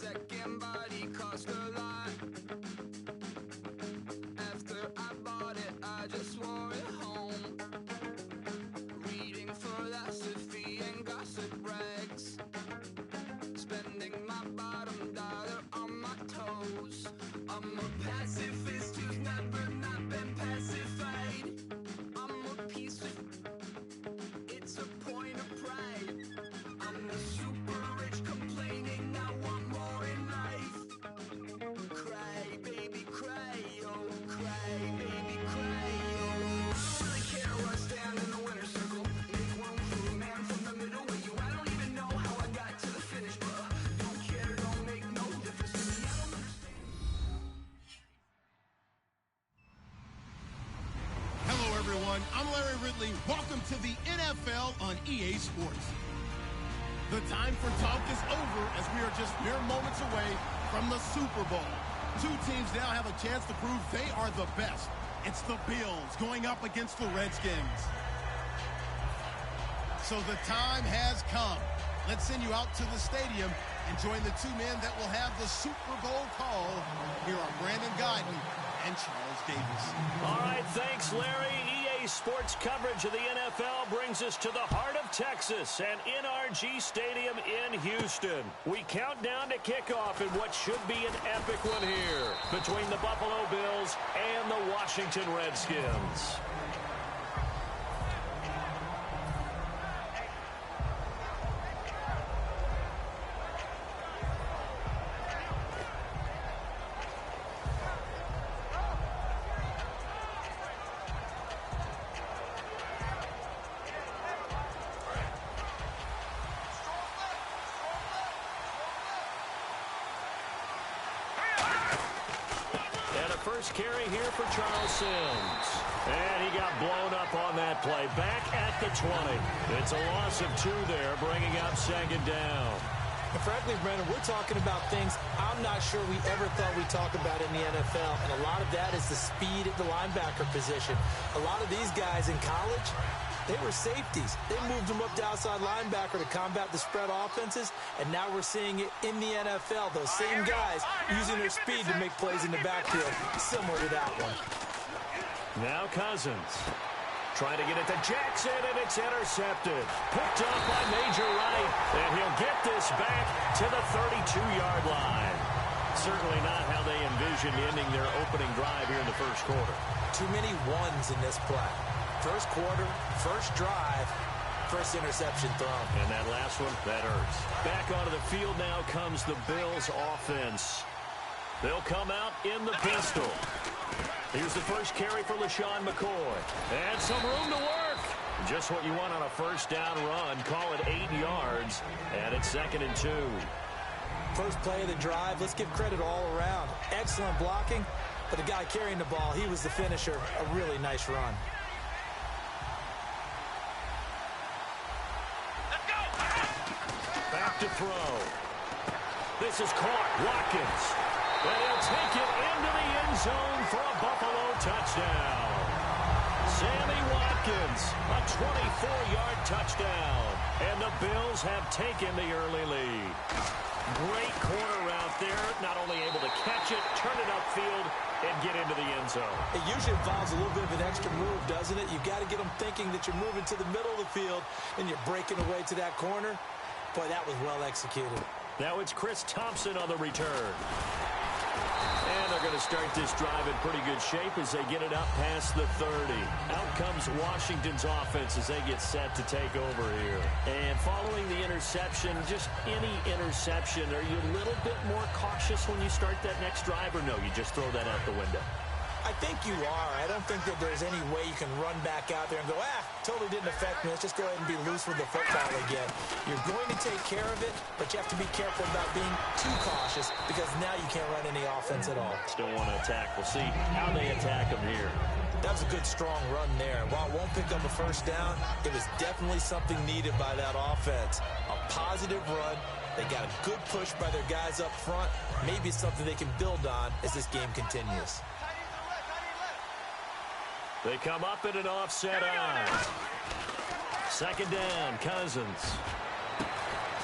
second body cost a lot. After I bought it, I just wore it home. Reading philosophy and gossip rags. Spending my bottom dollar on my toes. I'm a pacifist who's never not been pacified. I'm a piece of... It's a point of pride. I'm the super rich complaining I want more in life. Cry, baby, cry, oh, cry, baby, cry, oh. Don't really care where I stand in the winner's circle. Make room for a man from the middle with you. I don't even know how I got to the finish, but don't care, don't make no difference to me. I don't understand. Hello, everyone. I'm Larry Ridley. Welcome to the NFL on EA Sports. The time for talk is over as we are just mere moments away from the Super Bowl. Two teams now have a chance to prove they are the best. It's the Bills going up against the Redskins. So the time has come. Let's send you out to the stadium and join the two men that will have the Super Bowl call. Here are Brandon Guyton and Charles Davis. All right, thanks, Larry. EA Sports coverage of the NFL brings us to the heart of Texas and NRG Stadium in Houston. We count down to kickoff in what should be an epic one here between the Buffalo Bills and the Washington Redskins. First carry here for Charles Sims. And he got blown up on that play. Back at the 20. It's a loss of 2 there, bringing up second down. And frankly, Brandon, we're talking about things I'm not sure we ever thought we'd talk about in the NFL. And a lot of that is the speed at the linebacker position. A lot of these guys in college, they were safeties. They moved them up to outside linebacker to combat the spread offenses, and now we're seeing it in the NFL. Those same guys using their speed to make plays in the backfield, similar to that one. Now Cousins trying to get it to Jackson, and it's intercepted. Picked off by Major Wright, and he'll get this back to the 32-yard line. Certainly not how they envisioned ending their opening drive here in the first quarter. Too many ones in this play. First quarter, first drive, first interception thrown. And that last one, that hurts. Back onto the field now comes the Bills offense. They'll come out in the pistol. Here's the first carry for LaShawn McCoy. And some room to work. Just what you want on a first down run. Call it 8 yards. And it's 2nd and 2. First play of the drive, let's give credit all around. Excellent blocking, but the guy carrying the ball, he was the finisher. A really nice run. Back to throw. This is caught. Watkins. And he'll take it into the end zone for a Buffalo touchdown. Sammy Watkins, a 24-yard touchdown. And the Bills have taken the early lead. Great corner route there. Not only able to catch it, turn it upfield, and get into the end zone. It usually involves a little bit of an extra move, doesn't it? You've got to get them thinking that you're moving to the middle of the field and you're breaking away to that corner. Boy, that was well executed. Now it's Chris Thompson on the return. And they're going to start this drive in pretty good shape as they get it up past the 30. Out comes Washington's offense as they get set to take over here. And following the interception, just any interception, are you a little bit more cautious when you start that next drive, or no, you just throw that out the window? I think you are. I don't think that there's any way you can run back out there and go, totally didn't affect me. Let's just go ahead and be loose with the football again. You're going to take care of it, but you have to be careful about being too cautious because now you can't run any offense at all. Still want to attack. We'll see how they attack them here. That was a good, strong run there. While it won't pick up a first down, it was definitely something needed by that offense. A positive run. They got a good push by their guys up front. Maybe it's something they can build on as this game continues. They come up in an offset eye. Second down, Cousins.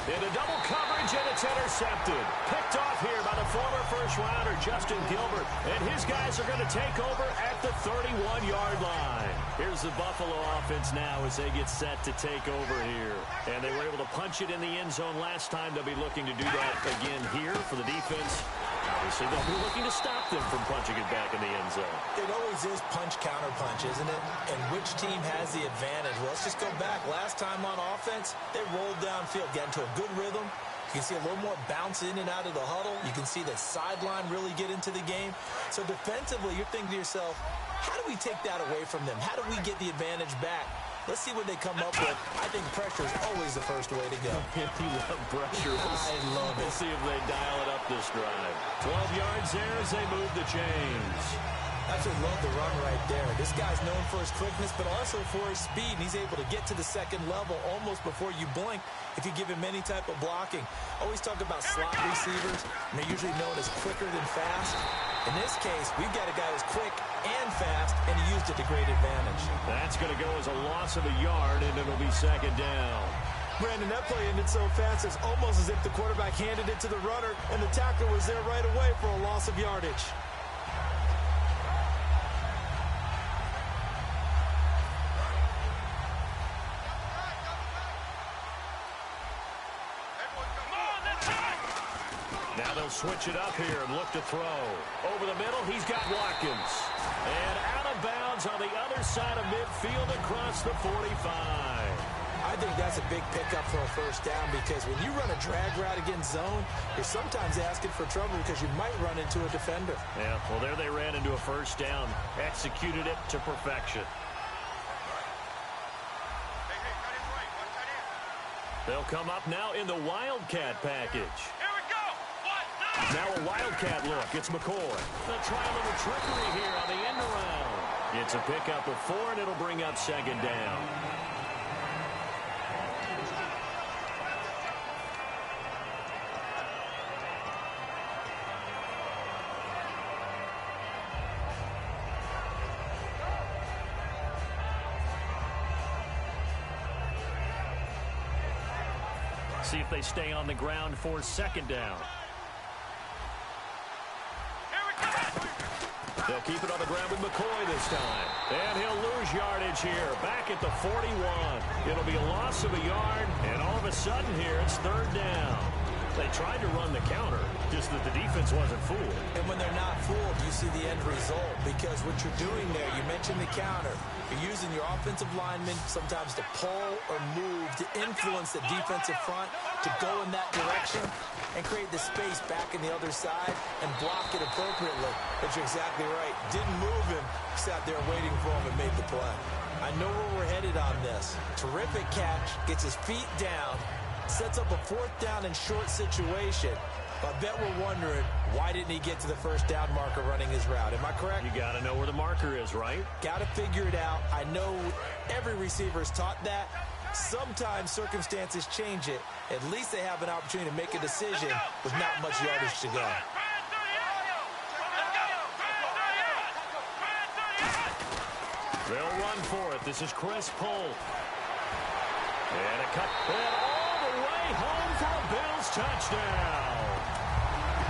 Into double coverage, and it's intercepted. Picked off here by the former first-rounder, Justin Gilbert. And his guys are going to take over at the 31-yard line. Here's the Buffalo offense now as they get set to take over here. And they were able to punch it in the end zone last time. They'll be looking to do that again here for the defense. Obviously, they'll be looking to stop them from punching it back in the end zone. It always is punch-counter-punch, isn't it? And which team has the advantage? Well, let's just go back. Last time on offense, they rolled downfield, got into a good rhythm. You can see a little more bounce in and out of the huddle. You can see the sideline really get into the game. So defensively, you're thinking to yourself, how do we take that away from them? How do we get the advantage back? Let's see what they come up with. I think pressure is always the first way to go. You love pressure. I love it. We'll see if they dial it up this drive. 12 yards there as they move the chains. Absolutely love the run right there. This guy's known for his quickness, but also for his speed. And he's able to get to the second level almost before you blink if you give him any type of blocking. Always talk about slot receivers, and they're usually known as quicker than fast. In this case, we've got a guy who's quick and fast, and he used it to great advantage. That's going to go as a loss of a yard, and it'll be second down. Brandon, that play ended so fast, it's almost as if the quarterback handed it to the runner, and the tackler was there right away for a loss of yardage. Now they'll switch it up here and look to throw. Over the middle, he's got Watkins. And out of bounds on the other side of midfield across the 45. I think that's a big pickup for a first down because when you run a drag route against zone, you're sometimes asking for trouble because you might run into a defender. Yeah, well, there they ran into a first down. Executed it to perfection. They'll come up now in the Wildcat package. Now a Wildcat look. It's McCoy. They'll try a little trickery here on the end around. It's a pickup of 4, and it'll bring up second down. See if they stay on the ground for second down. They'll keep it on the ground with McCoy this time. And he'll lose yardage here. Back at the 41. It'll be a loss of a yard. And all of a sudden here, it's third down. They tried to run the counter, just that the defense wasn't fooled. And when they're not fooled, you see the end result. Because what you're doing there, you mentioned the counter. You're using your offensive linemen sometimes to pull or move to influence the defensive front to go in that direction and create the space back in the other side and block it appropriately. But you're exactly right. Didn't move him, sat there waiting for him and made the play. I know where we're headed on this. Terrific catch, gets his feet down, sets up a fourth down and short situation. But I bet we're wondering, why didn't he get to the first down marker running his route? Am I correct? You got to know where the marker is, right? Got to figure it out. I know every receiver is taught that. Sometimes circumstances change it. At least they have an opportunity to make a decision with not much yardage to go. They'll run for it. This is Chris Polk. And a cut. And all the way home for a Bills touchdown.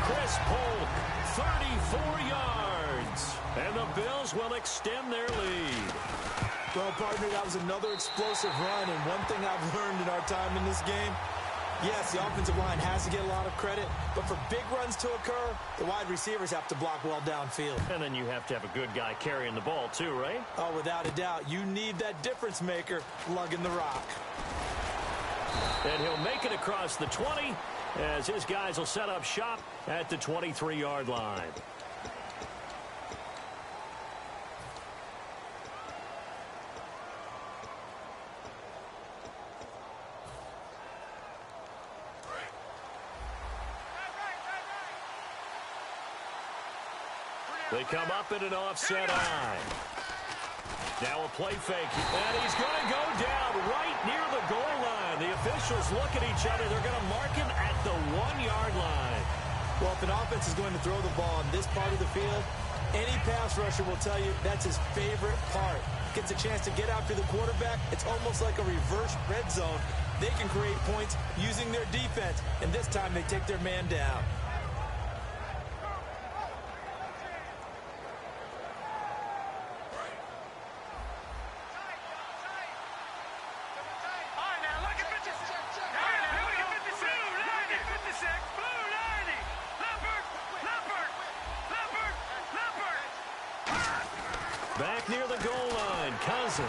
Chris Polk, 34 yards. And the Bills will extend their lead. Well, partner, that was another explosive run. And one thing I've learned in our time in this game, yes, the offensive line has to get a lot of credit, but for big runs to occur, the wide receivers have to block well downfield. And then you have to have a good guy carrying the ball too, right? Oh, without a doubt. You need that difference maker lugging the rock. And he'll make it across the 20 as his guys will set up shop at the 23-yard line. They come up in an offset eye. Now a play fake, and he's going to go down right near the goal line. The officials look at each other. They're going to mark him at the 1-yard line. Well, if an offense is going to throw the ball on this part of the field, any pass rusher will tell you that's his favorite part. Gets a chance to get after the quarterback. It's almost like a reverse red zone. they can create points using their defense, and this time they take their man down. Back near the goal line, Cousins.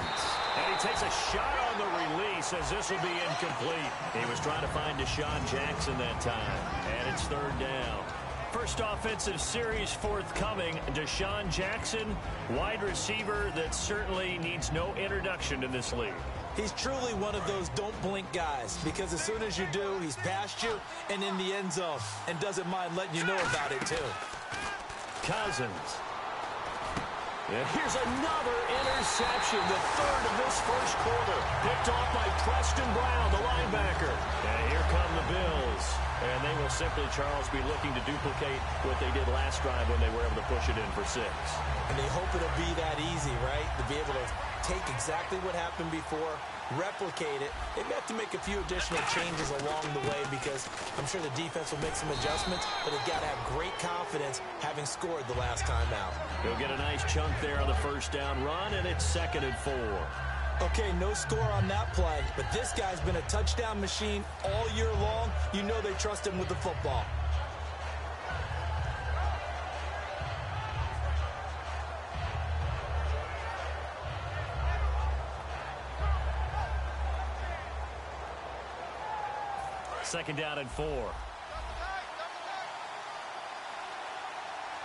And he takes a shot on the release as this will be incomplete. He was trying to find Deshaun Jackson that time. And it's third down. First offensive series forthcoming. Deshaun Jackson, wide receiver that certainly needs no introduction in this league. He's truly one of those don't blink guys, because as soon as you do, he's past you and in the end zone and doesn't mind letting you know about it too. Cousins. And here's another interception, the third of this first quarter. Picked off by Preston Brown, the linebacker. And here come the Bills. And they will simply, Charles, be looking to duplicate what they did last drive when they were able to push it in for 6. And they hope it'll be that easy, right? To be able to take exactly what happened before, replicate it. They may have to make a few additional changes along the way because I'm sure the defense will make some adjustments, but they've got to have great confidence having scored the last time out. He'll get a nice chunk there on the first down run, and it's 2nd and 4. Okay, no score on that play, but this guy's been a touchdown machine all year long. You know they trust him with the football. Second down and 4.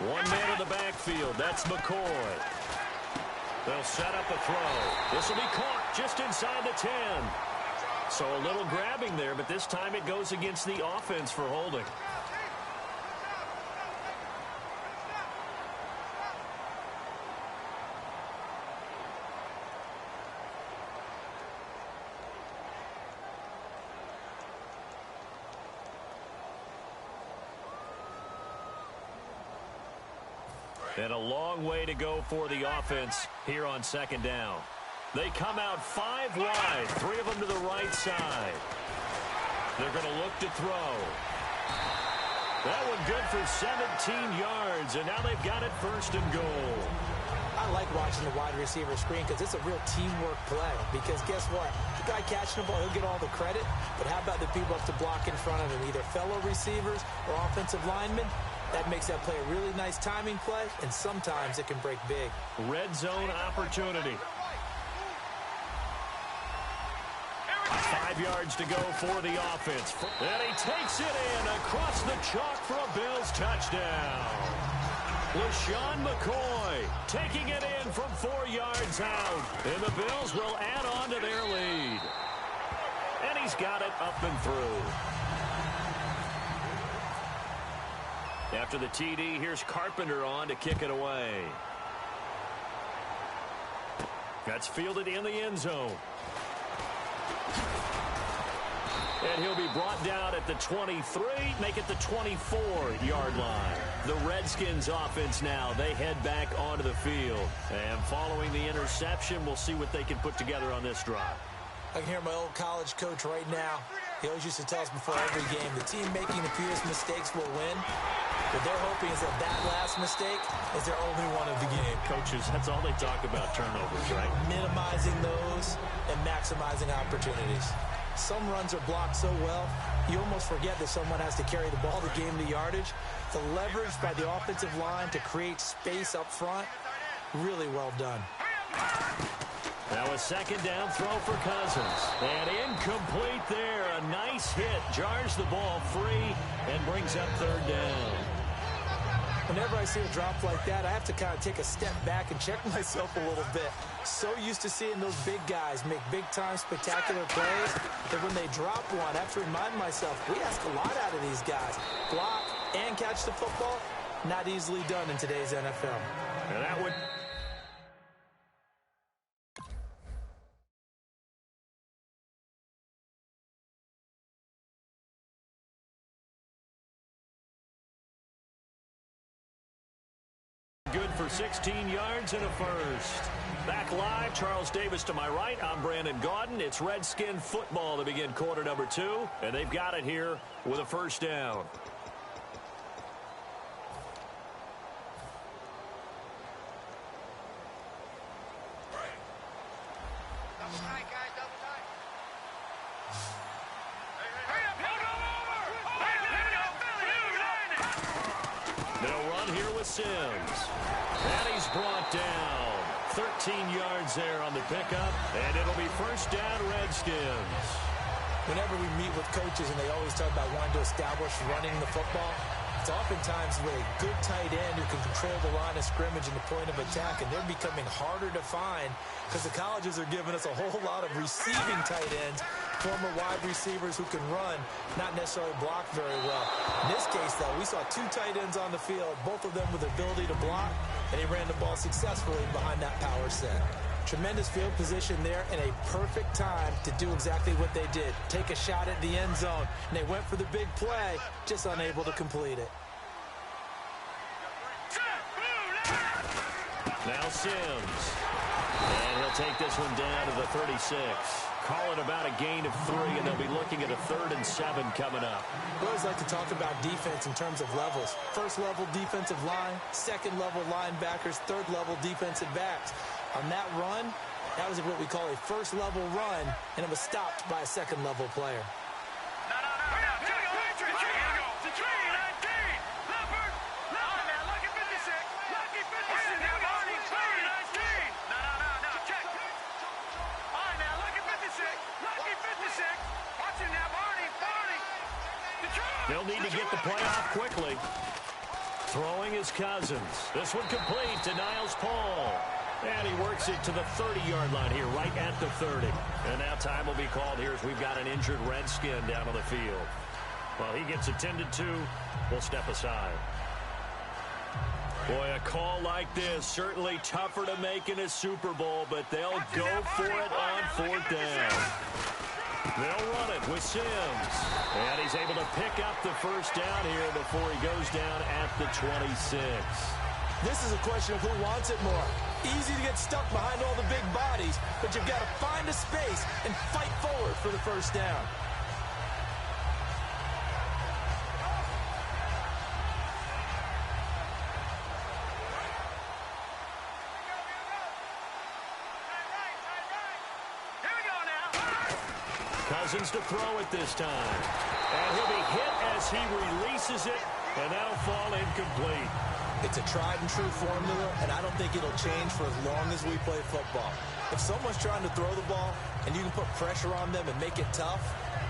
One man in the backfield. That's McCoy. They'll set up a throw. This will be caught just inside the 10. So a little grabbing there, but this time it goes against the offense for holding. And a long way to go for the offense here on second down. They come out 5 wide, 3 of them to the right side. They're going to look to throw. That one good for 17 yards, and now they've got it 1st and goal. I like watching the wide receiver screen because it's a real teamwork play. Because guess what? The guy catching the ball, he'll get all the credit. But how about the people up to block in front of him, either fellow receivers or offensive linemen? That makes that play a really nice timing play, and sometimes it can break big. Red zone opportunity. 5 yards to go for the offense. And he takes it in across the chalk for a Bills touchdown. LaShawn McCoy taking it in from 4 yards out. And the Bills will add on to their lead. And he's got it up and through. After the TD, here's Carpenter on to kick it away. That's fielded in the end zone. And he'll be brought down at the 23, make it the 24-yard line. The Redskins offense now, they head back onto the field. And following the interception, we'll see what they can put together on this drive. I can hear my old college coach right now. He always used to tell us before every game, the team making the fewest mistakes will win. What they're hoping is that that last mistake is their only one of the game. Coaches, that's all they talk about, turnovers, right? Minimizing those and maximizing opportunities. Some runs are blocked so well, you almost forget that someone has to carry the ball to gain the yardage. The leverage by the offensive line to create space up front, really well done. Now a second down throw for Cousins. And incomplete there. A nice hit. Jars the ball free and brings up third down. Whenever I see a drop like that, I have to kind of take a step back and check myself a little bit. So used to seeing those big guys make big-time spectacular plays that when they drop one, I have to remind myself, we ask a lot out of these guys. Block and catch the football, not easily done in today's NFL. And that would... Good for 16 yards and a first. Back live, Charles Davis to my right. I'm Brandon Gaudin. It's Redskin football to begin quarter number 2, and they've got it here with a first down. They'll run here with Sims. And he's brought down. 13 yards there on the pickup, and it'll be first down Redskins. Whenever we meet with coaches and they always talk about wanting to establish running the football, it's oftentimes with a good tight end who can control the line of scrimmage and the point of attack, and they're becoming harder to find because the colleges are giving us a whole lot of receiving tight ends, former wide receivers who can run, not necessarily block very well. In this case, though, we saw 2 tight ends on the field, both of them with the ability to block, and he ran the ball successfully behind that power set. Tremendous field position there and a perfect time to do exactly what they did. Take a shot at the end zone. And they went for the big play, just unable to complete it. Now Sims. And he'll take this one down to the 36. Call it about a gain of 3, and they'll be looking at a 3rd and 7 coming up. We always like to talk about defense in terms of levels. First level defensive line, second level linebackers, third level defensive backs. On that run, that was what we call a first level run, and it was stopped by a second level player. They'll need to get the play off quickly. Throwing is Cousins. This one complete to Niles Paul. And he works it to the 30-yard line here, right at the 30. And now time will be called here as we've got an injured Redskin down on the field. While he gets attended to, we'll step aside. Boy, a call like this, certainly tougher to make in a Super Bowl, but they'll go for it on 4th down. They'll run it with Sims. And he's able to pick up the first down here before he goes down at the 26. This is a question of who wants it more. Easy to get stuck behind all the big bodies, but you've got to find a space and fight forward for the first down. Cousins to throw it this time. And he'll be hit as he releases it, and that'll fall incomplete. It's a tried-and-true formula, and I don't think it'll change for as long as we play football. If someone's trying to throw the ball and you can put pressure on them and make it tough,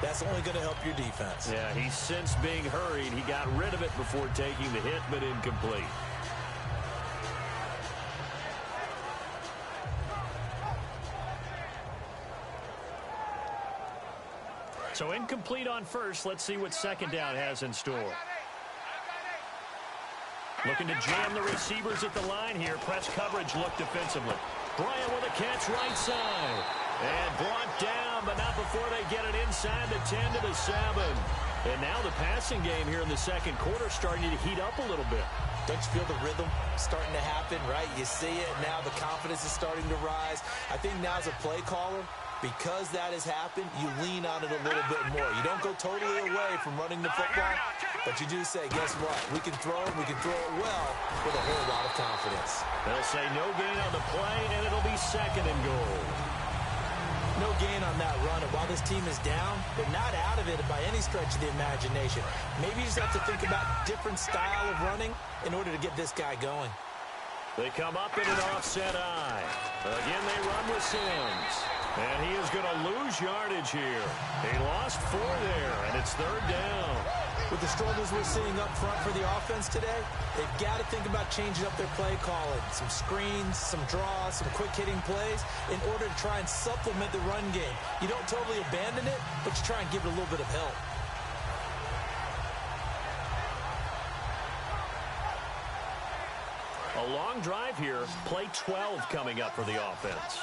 that's only going to help your defense. Yeah, he's since being hurried. He got rid of it before taking the hit, but incomplete. So incomplete on first. Let's see what second down has in store. Looking to jam the receivers at the line here. Press coverage look defensively. Bryant with a catch right side. And brought down, but not before they get it inside the 10 to the 7. And now the passing game here in the second quarter starting to heat up a little bit. Don't you feel the rhythm starting to happen, right? You see it, now the confidence is starting to rise. I think now as a play caller, because that has happened, you lean on it a little bit more. You don't go totally away from running the football, but you do say, guess what? We can throw it, we can throw it well with a whole lot of confidence. They'll say no gain on the play, and it'll be 2nd and goal. No gain on that run, and while this team is down, they're not out of it by any stretch of the imagination. Maybe you just have to think about different style of running in order to get this guy going. They come up in an offset eye. Again, they run with Sims. And he is going to lose yardage here. He lost 4 there, and it's 3rd down. With the struggles we're seeing up front for the offense today, they've got to think about changing up their play calling. Some screens, some draws, some quick-hitting plays in order to try and supplement the run game. You don't totally abandon it, but you try and give it a little bit of help. A long drive here. Play 12 coming up for the offense.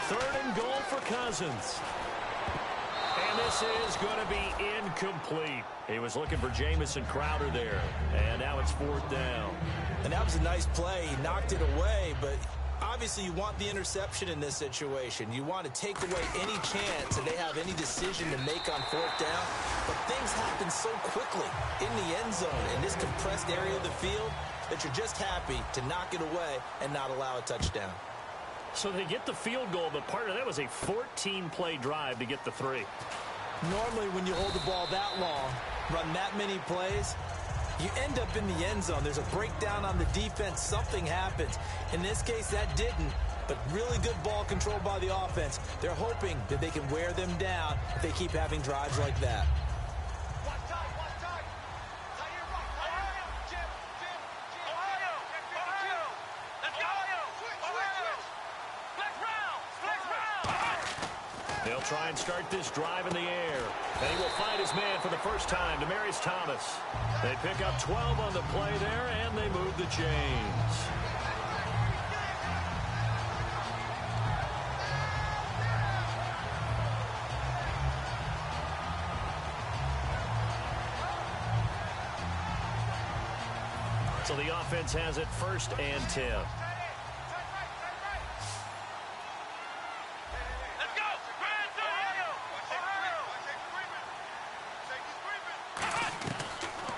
3rd and goal for Cousins. And this is going to be incomplete. He was looking for Jamison Crowder there, and now it's 4th down. And that was a nice play. He knocked it away, but obviously you want the interception in this situation. You want to take away any chance that they have any decision to make on 4th down. But things happen so quickly in the end zone in this compressed area of the field that you're just happy to knock it away and not allow a touchdown. So they get the field goal, but part of that was a 14-play drive to get the 3. Normally when you hold the ball that long, run that many plays, you end up in the end zone. There's a breakdown on the defense. Something happens. In this case, that didn't, but really good ball control by the offense. They're hoping that they can wear them down if they keep having drives like that. They'll try and start this drive in the air. And he will find his man for the first time, Demaryius Thomas. They pick up 12 on the play there, and they move the chains. So the offense has it 1st and 10.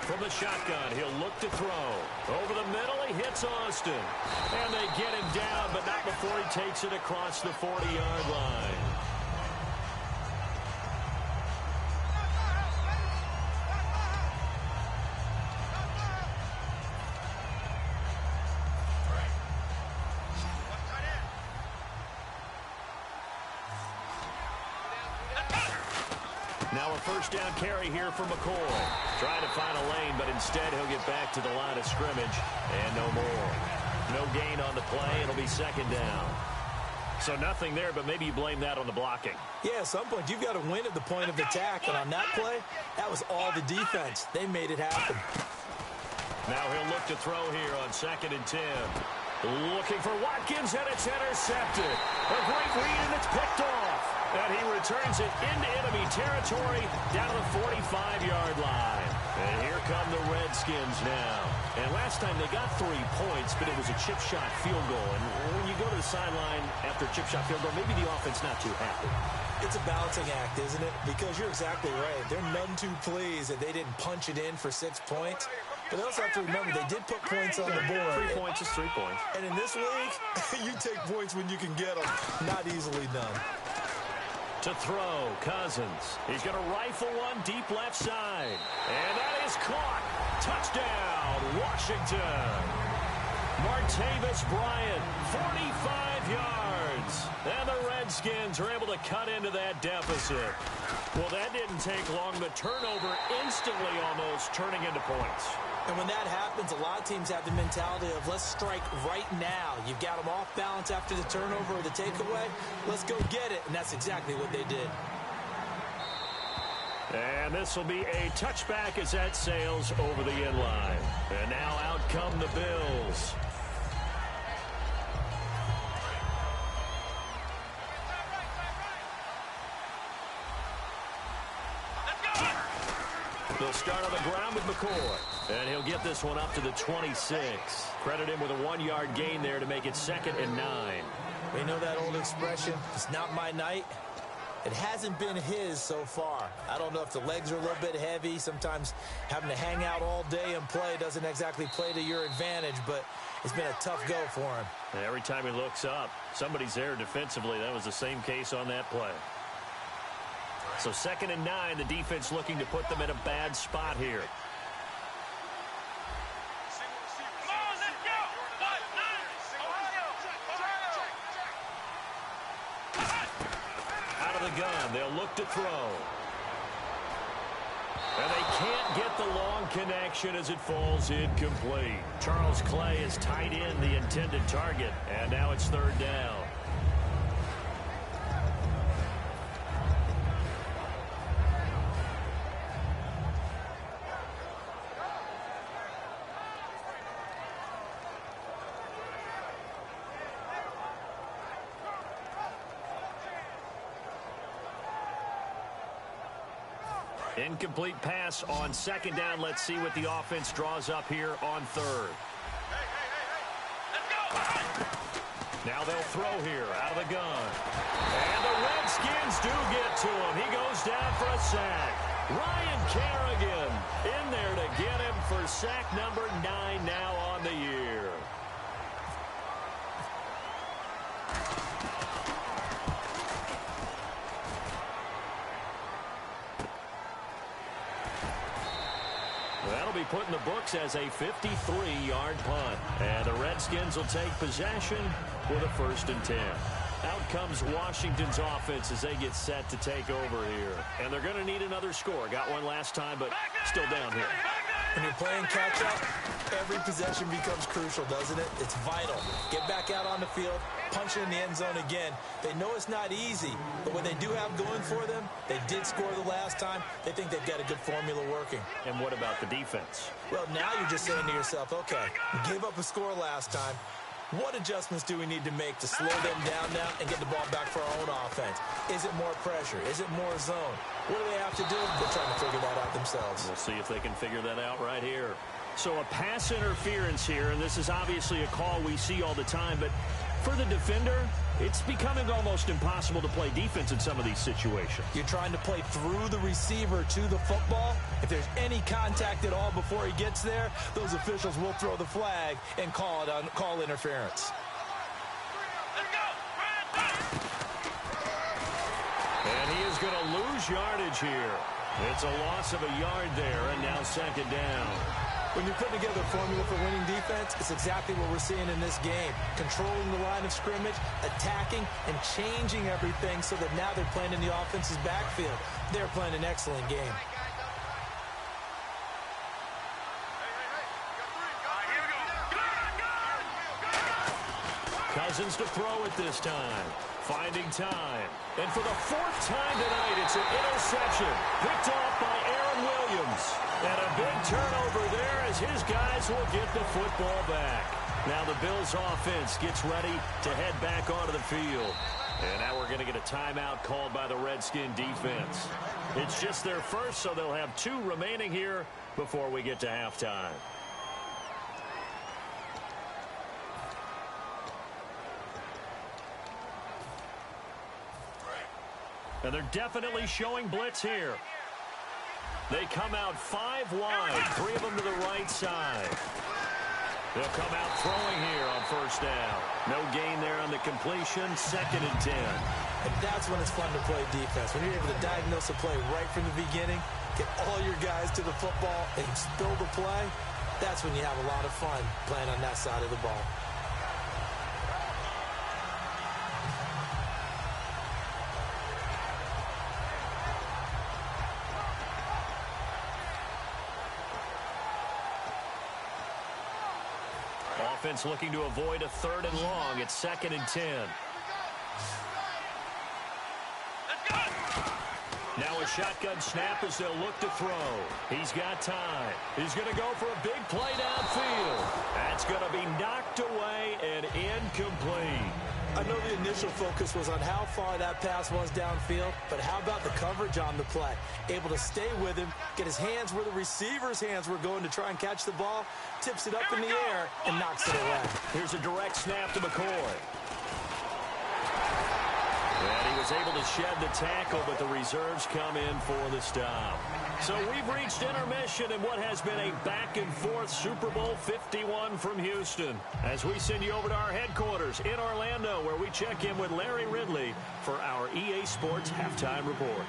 From the shotgun, he'll look to throw. Over the middle, he hits Austin. And they get him down, but not before he takes it across the 40-yard line. Now a 1st down carry here for McCoy. Trying to find a lane, but instead he'll get back to the line of scrimmage. And no more. No gain on the play. It'll be 2nd down. So nothing there, but maybe you blame that on the blocking. Yeah, at some point you've got to win at the point of attack. And on that play, that was all the defense. They made it happen. Now he'll look to throw here on 2nd and 10. Looking for Watkins, and it's intercepted. A great read, and it's picked off. And he returns it into enemy territory down to the 45-yard line. And here come the Redskins now. And last time they got 3 points, but it was a chip shot field goal. And when you go to the sideline after a chip shot field goal, maybe the offense not too happy. It's a balancing act, isn't it? Because you're exactly right. They're none too pleased that they didn't punch it in for 6 points. But they also have to remember they did put points on the board. 3 points is 3 points. And in this league, you take points when you can get them. Not easily done. To throw, Cousins. He's going to rifle one deep left side. And that is caught. Touchdown, Washington. Martavis Bryant, 45 yards. And the Redskins are able to cut into that deficit. Well, that didn't take long. The turnover instantly almost turning into points. And when that happens, a lot of teams have the mentality of let's strike right now. You've got them off balance after the turnover or the takeaway. Let's go get it. And that's exactly what they did. And this will be a touchback as that sails over the end line. And now out come the Bills. They'll start on the ground with McCoy. And he'll get this one up to the 26. Credit him with a 1-yard gain there to make it 2nd and 9. We know that old expression, it's not my night. It hasn't been his so far. I don't know if the legs are a little bit heavy. Sometimes having to hang out all day and play doesn't exactly play to your advantage, but it's been a tough go for him. And every time he looks up, somebody's there defensively. That was the same case on that play. So 2nd and 9, the defense looking to put them in a bad spot here. Out of the gun, they'll look to throw. And they can't get the long connection as it falls incomplete. Charles Clay is tied in the intended target, and now it's 3rd down. Incomplete pass on second down. Let's see what the offense draws up here on third. Now they'll throw here out of the gun. And the Redskins do get to him. He goes down for a sack. Ryan Kerrigan in there to get him for sack number 9 now on the year. That'll be put in the books as a 53-yard punt. And the Redskins will take possession with a 1st and 10. Out comes Washington's offense as they get set to take over here. And they're going to need another score. Got one last time, but still down here. When you're playing catch-up, every possession becomes crucial, doesn't it? It's vital. Get back out on the field, punch it in the end zone again. They know it's not easy, but what they do have going for them, they did score the last time. They think they've got a good formula working. And what about the defense? Well, now you're just saying to yourself, okay, we gave up a score last time. What adjustments do we need to make to slow them down now and get the ball back for our own offense? Is it more pressure? Is it more zone? What do they have to do? They're trying to figure that out themselves. We'll see if they can figure that out right here. So a pass interference here, and this is obviously a call we see all the time, but for the defender, it's becoming almost impossible to play defense in some of these situations. You're trying to play through the receiver to the football. If there's any contact at all before he gets there, those officials will throw the flag and call interference. And he is going to lose yardage here. It's a loss of a yard there, and now 2nd down. When you're putting together a formula for winning defense, it's exactly what we're seeing in this game. Controlling the line of scrimmage, attacking, and changing everything so that now they're playing in the offense's backfield. They're playing an excellent game. Cousins to throw it this time. Finding time. And for the 4th time tonight, it's an interception. Picked off by Aaron Williams. And a big turnover there as his guys will get the football back. Now the Bills offense gets ready to head back onto the field. And now we're going to get a timeout called by the Redskin defense. It's just their first, so they'll have 2 remaining here before we get to halftime. And they're definitely showing blitz here. They come out 5 wide, 3 of them to the right side. They'll come out throwing here on 1st down. No gain there on the completion, 2nd and 10. And that's when it's fun to play defense. When you're able to diagnose a play right from the beginning, get all your guys to the football and spill the play, that's when you have a lot of fun playing on that side of the ball. Offense looking to avoid a 3rd and long. It's 2nd and 10. Now a shotgun snap as they'll look to throw. He's got time. He's going to go for a big play downfield. That's going to be knocked away and incomplete. I know the initial focus was on how far that pass was downfield, but how about the coverage on the play? Able to stay with him, get his hands where the receiver's hands were going to try and catch the ball, tips it up in the air, and knocks it away. Here's a direct snap to McCoy. And he was able to shed the tackle, but the reserves come in for the stop. So we've reached intermission in what has been a back-and-forth Super Bowl 51 from Houston. As we send you over to our headquarters in Orlando, where we check in with Larry Ridley for our EA Sports Halftime Report.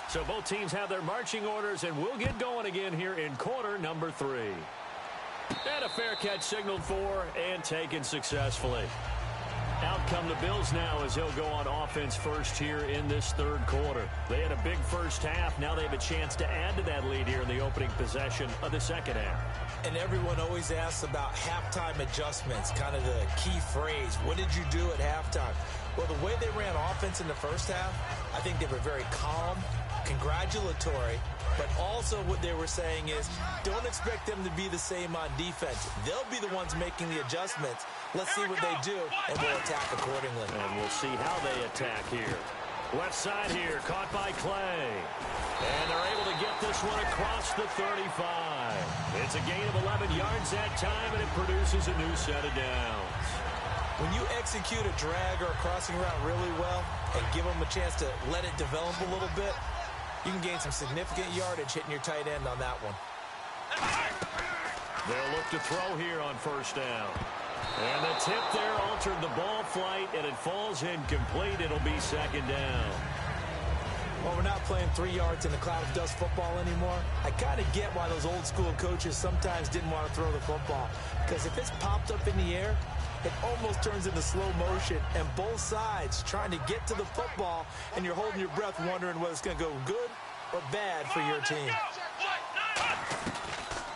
So both teams have their marching orders, and we'll get going again here in quarter number 3. And a fair catch signaled for and taken successfully. Out come the Bills now as he'll go on offense first here in this 3rd quarter. They had a big first half. Now they have a chance to add to that lead here in the opening possession of the 2nd half. And everyone always asks about halftime adjustments, kind of the key phrase. What did you do at halftime? Well, the way they ran offense in the first half, I think they were very calm, congratulatory, but also what they were saying is don't expect them to be the same on defense. They'll be the ones making the adjustments. Let's see what they do, and we'll attack accordingly. And we'll see how they attack here. Left side here, caught by Clay. And they're able to get this one across the 35. It's a gain of 11 yards that time, and it produces a new set of downs. When you execute a drag or a crossing route really well and give them a chance to let it develop a little bit, you can gain some significant yardage hitting your tight end on that one. They'll look to throw here on first down. And the tip there altered the ball flight, and it falls incomplete. It'll be second down. Well, we're not playing 3 yards in a cloud of dust football anymore. I kind of get why those old school coaches sometimes didn't want to throw the football. Because if it's popped up in the air, it almost turns into slow motion, and both sides trying to get to the football, and you're holding your breath wondering whether it's going to go good or bad for your team.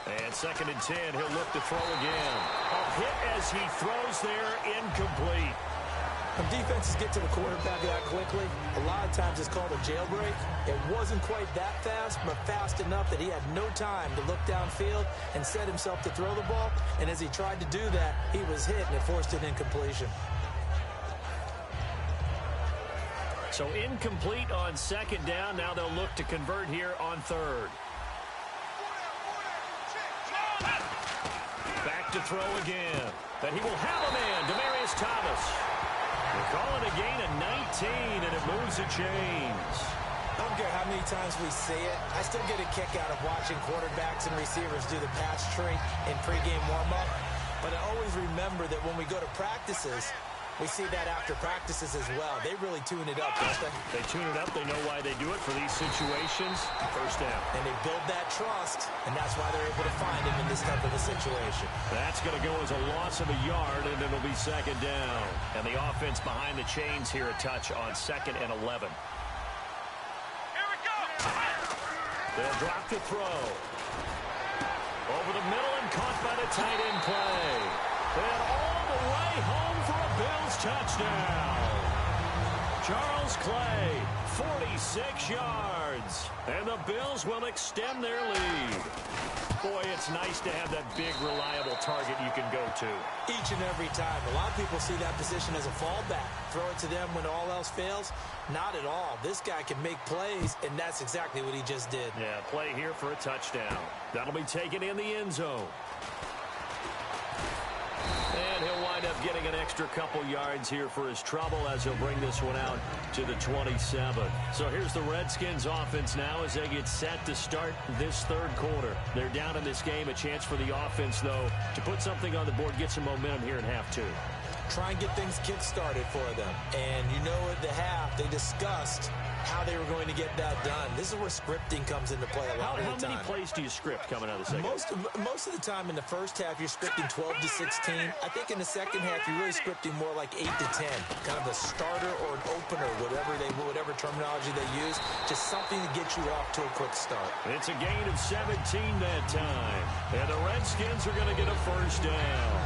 And second and 10, he'll look to throw again. A hit as he throws there, incomplete. When defenses get to the quarterback that quickly, a lot of times it's called a jailbreak. It wasn't quite that fast, but fast enough that he had no time to look downfield and set himself to throw the ball. And as he tried to do that, he was hit, and it forced an incompletion. So incomplete on second down. Now they'll look to convert here on third. Back to throw again. But he will have a man, Demaryius Thomas. We're calling a gain of 19, and it moves the chains. I don't care how many times we see it. I still get a kick out of watching quarterbacks and receivers do the pass tree in pregame warm-up. But I always remember that when we go to practices, we see that after practices as well. They really tune it up, don't they? They tune it up. They know why they do it for these situations. First down. And they build that trust, and that's why they're able to find him in this type of a situation. That's going to go as a loss of a yard, and it'll be second down. And the offense behind the chains here a touch on 2nd and 11. Here we go. They'll drop the throw. Over the middle and caught by the tight end play. And all the way home for a Bills touchdown. Charles Clay, 46 yards. And the Bills will extend their lead. Boy, it's nice to have that big, reliable target you can go to. Each and every time. A lot of people see that position as a fallback. Throw it to them when all else fails. Not at all. This guy can make plays, and that's exactly what he just did. Yeah, play here for a touchdown. That'll be taken in the end zone. And he'll wind up getting an extra couple yards here for his trouble as he'll bring this one out to the 27. So here's the Redskins offense now as they get set to start this third quarter. They're down in this game. A chance for the offense, though, to put something on the board, get some momentum here in half two. Try and get things kick-started for them. And you know at the half, they discussed how they were going to get that done. This is where scripting comes into play a lot of the time. How many plays do you script coming out of the second? Most of the time in the first half, you're scripting 12 to 16. I think in the second half, you're really scripting more like 8 to 10. Kind of a starter or an opener, whatever terminology they use. Just something to get you off to a quick start. It's a gain of 17 that time. And the Redskins are going to get a first down.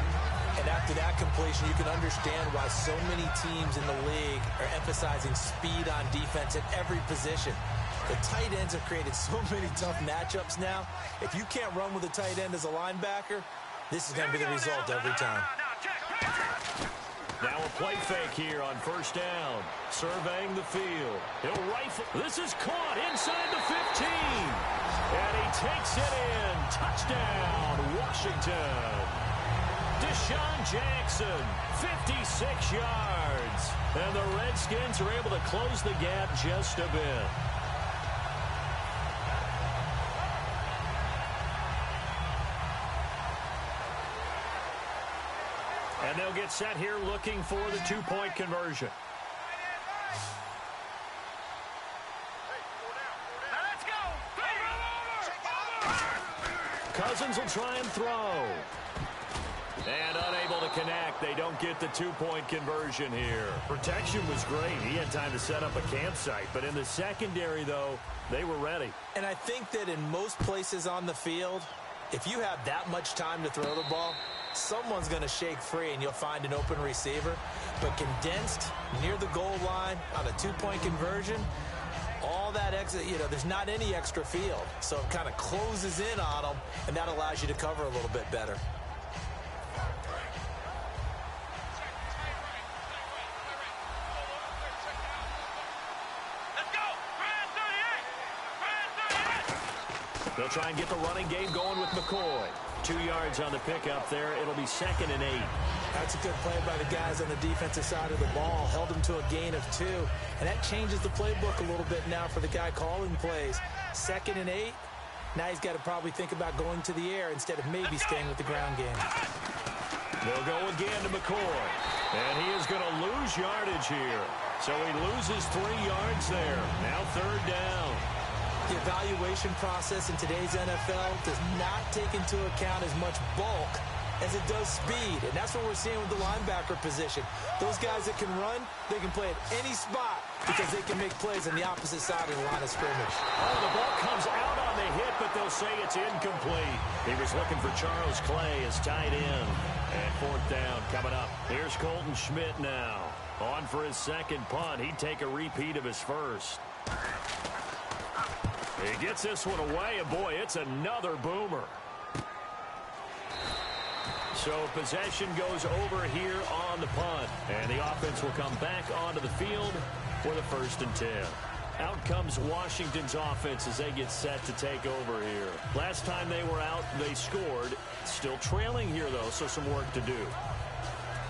And after that completion, you can understand why so many teams in the league are emphasizing speed on defense at every position. The tight ends have created so many tough matchups now. If you can't run with a tight end as a linebacker, this is going to be the result every time. Now a play fake here on first down. Surveying the field. He'll rifle. This is caught inside the 15. And he takes it in. Touchdown, Washington. Deshaun Jackson, 56 yards. And the Redskins are able to close the gap just a bit. And they'll get set here looking for the two-point conversion. Cousins will try and throw. And unable to connect. They don't get the two-point conversion here. Protection was great. He had time to set up a campsite. But in the secondary, though, they were ready. And I think that in most places on the field, if you have that much time to throw the ball, someone's going to shake free and you'll find an open receiver. But condensed near the goal line on a two-point conversion, all that extra, there's not any extra field. So it kind of closes in on them, and that allows you to cover a little bit better. They'll try and get the running game going with McCoy. 2 yards on the pickup there. It'll be 2nd and 8. That's a good play by the guys on the defensive side of the ball. Held them to a gain of 2. And that changes the playbook a little bit now for the guy calling plays. 2nd and 8. Now he's got to probably think about going to the air instead of maybe staying with the ground game. They'll go again to McCoy. And he is going to lose yardage here. So he loses 3 yards there. Now 3rd down. The evaluation process in today's NFL does not take into account as much bulk as it does speed. And that's what we're seeing with the linebacker position. Those guys that can run, they can play at any spot because they can make plays on the opposite side of the line of scrimmage. Oh, the ball comes out on the hit, but they'll say it's incomplete. He was looking for Charles Clay as tight end. And 4th down coming up. Here's Colton Schmidt now. On for his 2nd punt. He'd take a repeat of his first. He gets this one away, and boy, it's another boomer. So possession goes over here on the punt, and the offense will come back onto the field for the 1st and 10. Out comes Washington's offense as they get set to take over here. Last time they were out, they scored. Still trailing here, though, so some work to do.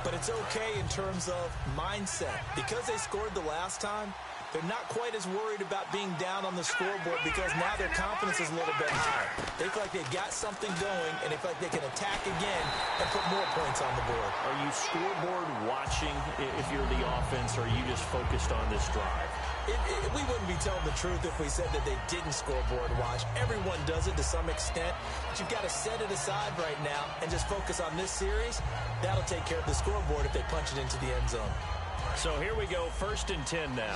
But it's okay in terms of mindset. Because they scored the last time, they're not quite as worried about being down on the scoreboard because now their confidence is a little bit higher. They feel like they've got something going, and they feel like they can attack again and put more points on the board. Are you scoreboard watching if you're the offense, or are you just focused on this drive? We wouldn't be telling the truth if we said that they didn't scoreboard watch. Everyone does it to some extent, but you've got to set it aside right now and just focus on this series. That'll take care of the scoreboard if they punch it into the end zone. So here we go, 1st and 10 now.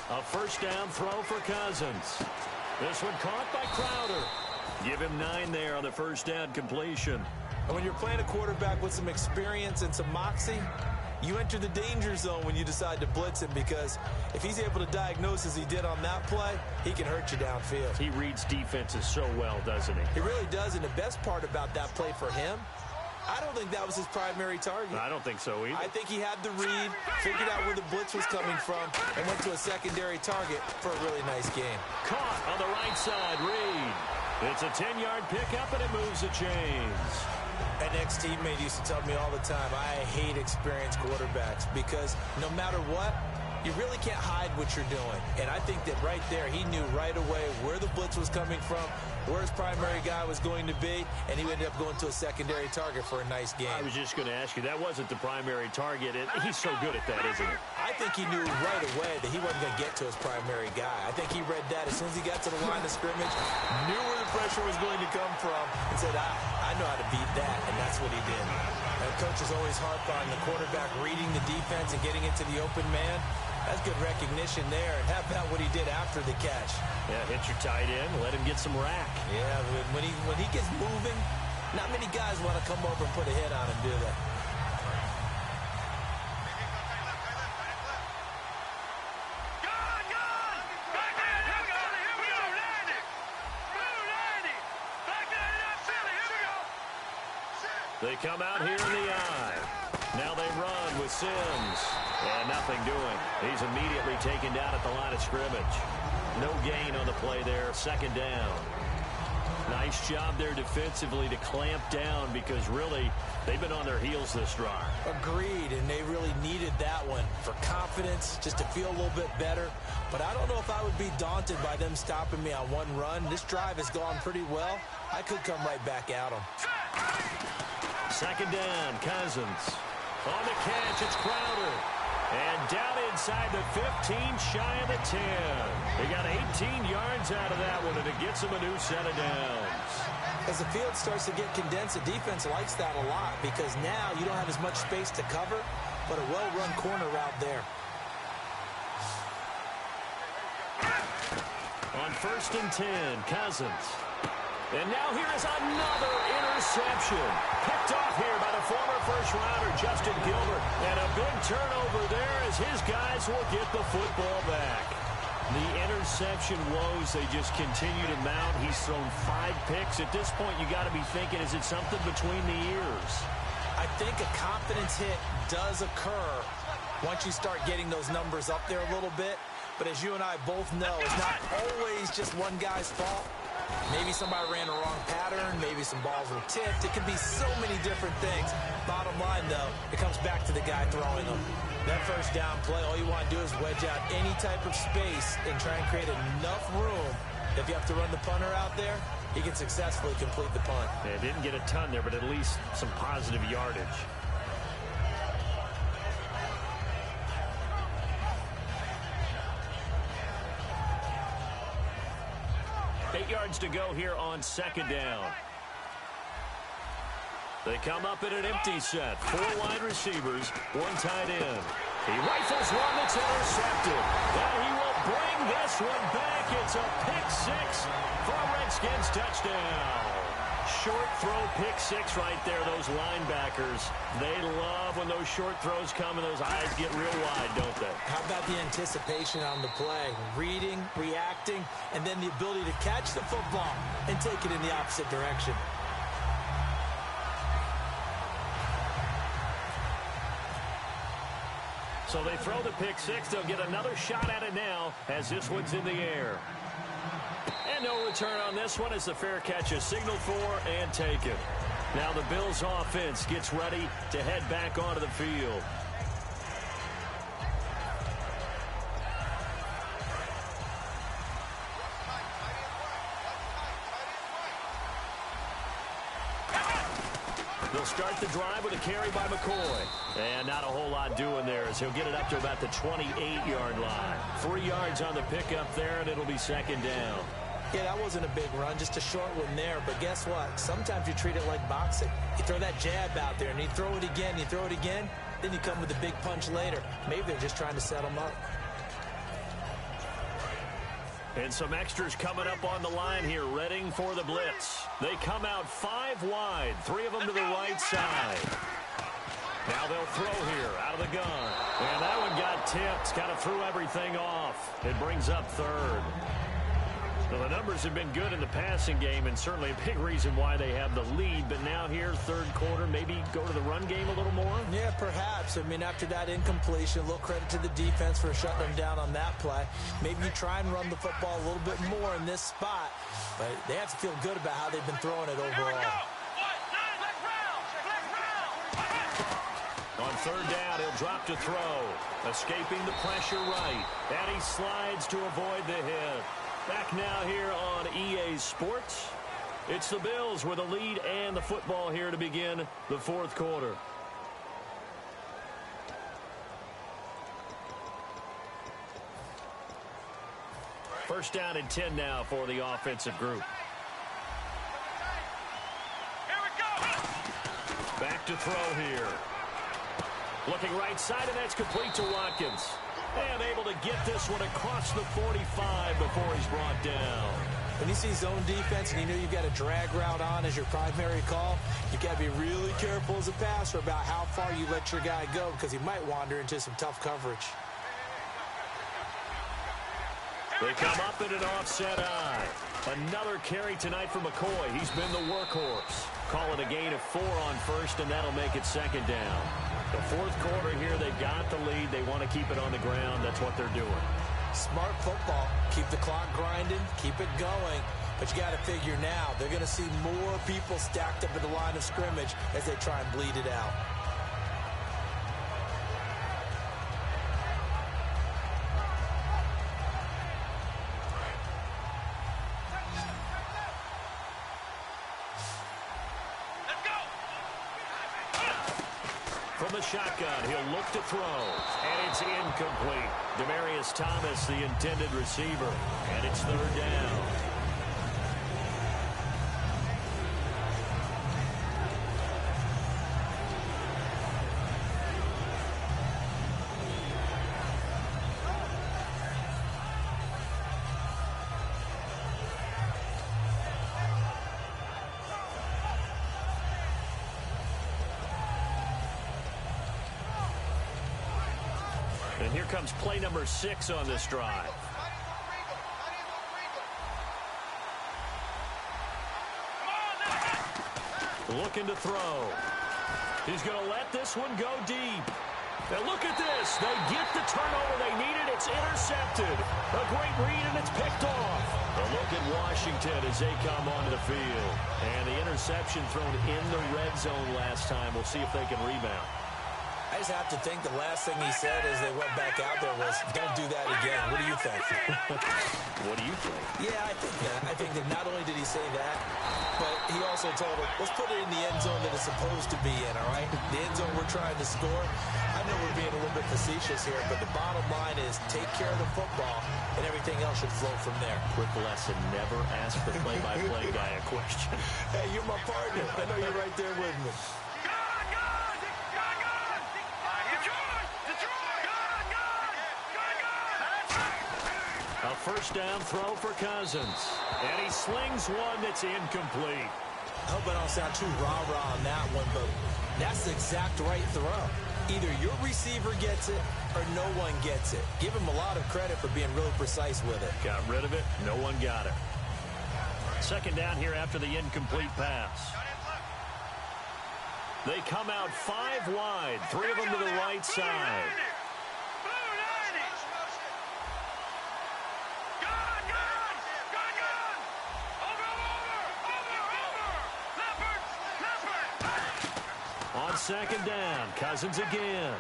A 1st down throw for Cousins. This one caught by Crowder. Give him 9 there on the 1st down completion. And when you're playing a quarterback with some experience and some moxie, you enter the danger zone when you decide to blitz him, because if he's able to diagnose as he did on that play, he can hurt you downfield. He reads defenses so well, doesn't he? He really does, and the best part about that play for him, I don't think that was his primary target. I don't think so either. I think he had the read, figured out where the blitz was coming from, and went to a secondary target for a really nice game. Caught on the right side, Reed. It's a 10-yard pickup, and it moves the chains. An ex-teammate used to tell me all the time, I hate experienced quarterbacks because no matter what, you really can't hide what you're doing. And I think that right there, he knew right away where the blitz was coming from, where his primary guy was going to be, and he ended up going to a secondary target for a nice game. I was just going to ask you, that wasn't the primary target, and he's so good at that, isn't he? I think he knew right away that he wasn't going to get to his primary guy. I think he read that as soon as he got to the line of scrimmage, knew where the pressure was going to come from, and said, I know how to beat that, and that's what he did. And coaches always harp on the quarterback reading the defense and getting into the open man. That's good recognition there. And how about what he did after the catch? Yeah, hit your tight end, let him get some rack. Yeah, when he gets moving, not many guys want to come over and put a hit on him, do they? They come out here in the eye. Now they run with Sims. And nothing doing. He's immediately taken down at the line of scrimmage. No gain on the play there. 2nd down. Nice job there defensively to clamp down, because really they've been on their heels this drive. Agreed, and they really needed that one for confidence, just to feel a little bit better. But I don't know if I would be daunted by them stopping me on one run. This drive has gone pretty well. I could come right back at them. 2nd down, Cousins. On the catch, it's Crowder. And down inside the 15, shy of the 10. They got 18 yards out of that one, and it gets them a new set of downs. As the field starts to get condensed, the defense likes that a lot, because now you don't have as much space to cover, but a well-run corner route there. On 1st and 10, Cousins. And now here is another interception. Picked off here by the former first-rounder, Justin Gilbert. And a big turnover there as his guys will get the football back. The interception woes, they just continue to mount. He's thrown 5 picks. At this point, you got to be thinking, is it something between the ears? I think a confidence hit does occur once you start getting those numbers up there a little bit. But as you and I both know, it's not always just one guy's fault. Maybe somebody ran a wrong pattern. Maybe some balls were tipped. It can be so many different things. Bottom line, though, it comes back to the guy throwing them. That first down play, all you want to do is wedge out any type of space and try and create enough room. If you have to run the punter out there, he can successfully complete the punt. Yeah, didn't get a ton there, but at least some positive yardage. 8 yards to go here on second down. They come up in an empty set. 4 wide receivers, 1 tight end. He rifles one that's intercepted. And he will bring this one back. It's a pick-6 for a Redskins touchdown. Short throw pick-6 right there. Those linebackers, they love when those short throws come and those eyes get real wide, don't they? How about the anticipation on the play? Reading, reacting, and then the ability to catch the football and take it in the opposite direction. So they throw the pick-6. They'll get another shot at it now as this one's in the air. And no return on this one as the fair catch is signaled for and taken. Now the Bills offense gets ready to head back onto the field. They'll start the drive with a carry by McCoy. And not a whole lot doing there as he'll get it up to about the 28-yard line. 3 yards on the pickup there, and it'll be second down. Yeah, that wasn't a big run, just a short one there. But guess what? Sometimes you treat it like boxing. You throw that jab out there, and you throw it again, you throw it again, then you come with a big punch later. Maybe they're just trying to set them up. And some extras coming up on the line here, readying for the blitz. They come out 5 wide, 3 of them to the right side. Now they'll throw here out of the gun. And that one got tipped, kind of threw everything off. It brings up third. Well, the numbers have been good in the passing game and certainly a big reason why they have the lead. But now here, third quarter, maybe go to the run game a little more? Yeah, perhaps. I mean, after that incompletion, a little credit to the defense for shutting them down on that play. Maybe you try and run the football a little bit more in this spot. But they have to feel good about how they've been throwing it overall. On third down, he'll drop to throw. Escaping the pressure right. And he slides to avoid the hit. Back now here on EA Sports. It's the Bills with a lead and the football here to begin the fourth quarter. First down and 10 now for the offensive group. Back to throw here. Looking right side, and that's complete to Watkins. And able to get this one across the 45 before he's brought down. When you see zone defense and you know you've got a drag route on as your primary call, you've got to be really careful as a passer about how far you let your guy go because he might wander into some tough coverage. They come up in an offset eye. Another carry tonight for McCoy. He's been the workhorse. Call it a gain of 4 on first, and that'll make it second down. The fourth quarter here, they've got the lead. They want to keep it on the ground. That's what they're doing. Smart football. Keep the clock grinding. Keep it going. But you got to figure now, they're going to see more people stacked up at the line of scrimmage as they try and bleed it out. From the shotgun, he'll look to throw, and it's incomplete. Demaryius Thomas, the intended receiver, and it's third down. And here comes play number 6 on this drive. Looking to throw. He's going to let this one go deep. And look at this. They get the turnover they needed. It's intercepted. A great read, and it's picked off. A look at Washington as they come onto the field. And the interception thrown in the red zone last time. We'll see if they can rebound. I just have to think the last thing he said as they went back out there was, don't do that again. What do you think? What do you think? Yeah, I think that. I think that not only did he say that, but he also told him, let's put it in the end zone that it's supposed to be in, all right? The end zone we're trying to score. I know we're being a little bit facetious here, but the bottom line is take care of the football, and everything else should flow from there. Quick lesson, never ask the play-by-play guy a question. Hey, you're my partner. I know you're right there with me. A first down throw for Cousins. And he slings one that's incomplete. I hope I don't sound too rah-rah on that one, but that's the exact right throw. Either your receiver gets it or no one gets it. Give him a lot of credit for being really precise with it. Got rid of it. No one got it. Second down here after the incomplete pass. They come out 5 wide. 3 of them to the right side. On second down, Cousins again.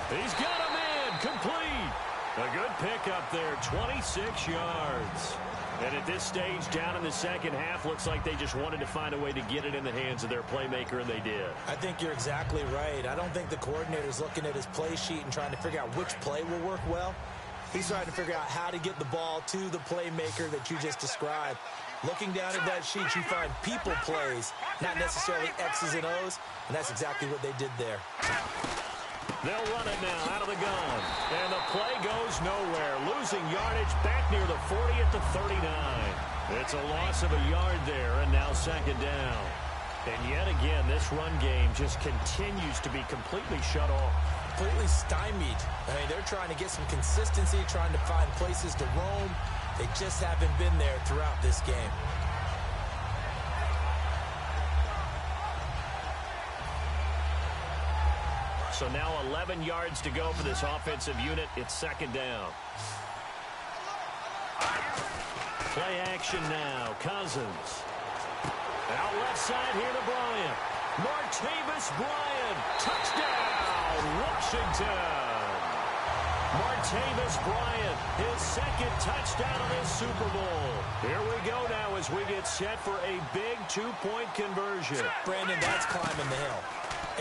He's got him in, complete. A good pickup there, 26 yards. And at this stage, down in the second half, looks like they just wanted to find a way to get it in the hands of their playmaker, and they did. I think you're exactly right. I don't think the coordinator's looking at his play sheet and trying to figure out which play will work well. He's trying to figure out how to get the ball to the playmaker that you just described. Looking down at that sheet, you find people plays, not necessarily X's and O's, and that's exactly what they did there. They'll run it now out of the gun, and the play goes nowhere. Losing yardage back near the 40 at the 39. It's a loss of a yard there, and now second down. And yet again, this run game just continues to be completely shut off. Completely stymied. I mean, they're trying to get some consistency, trying to find places to roam. They just haven't been there throughout this game. So now 11 yards to go for this offensive unit. It's second down. Play action now. Cousins. Out left side here to Bryant. Martavis Bryant. Touchdown, Washington. Martavis Bryant, his second touchdown of this Super Bowl. Here we go now as we get set for a big two-point conversion. Brandon, that's climbing the hill.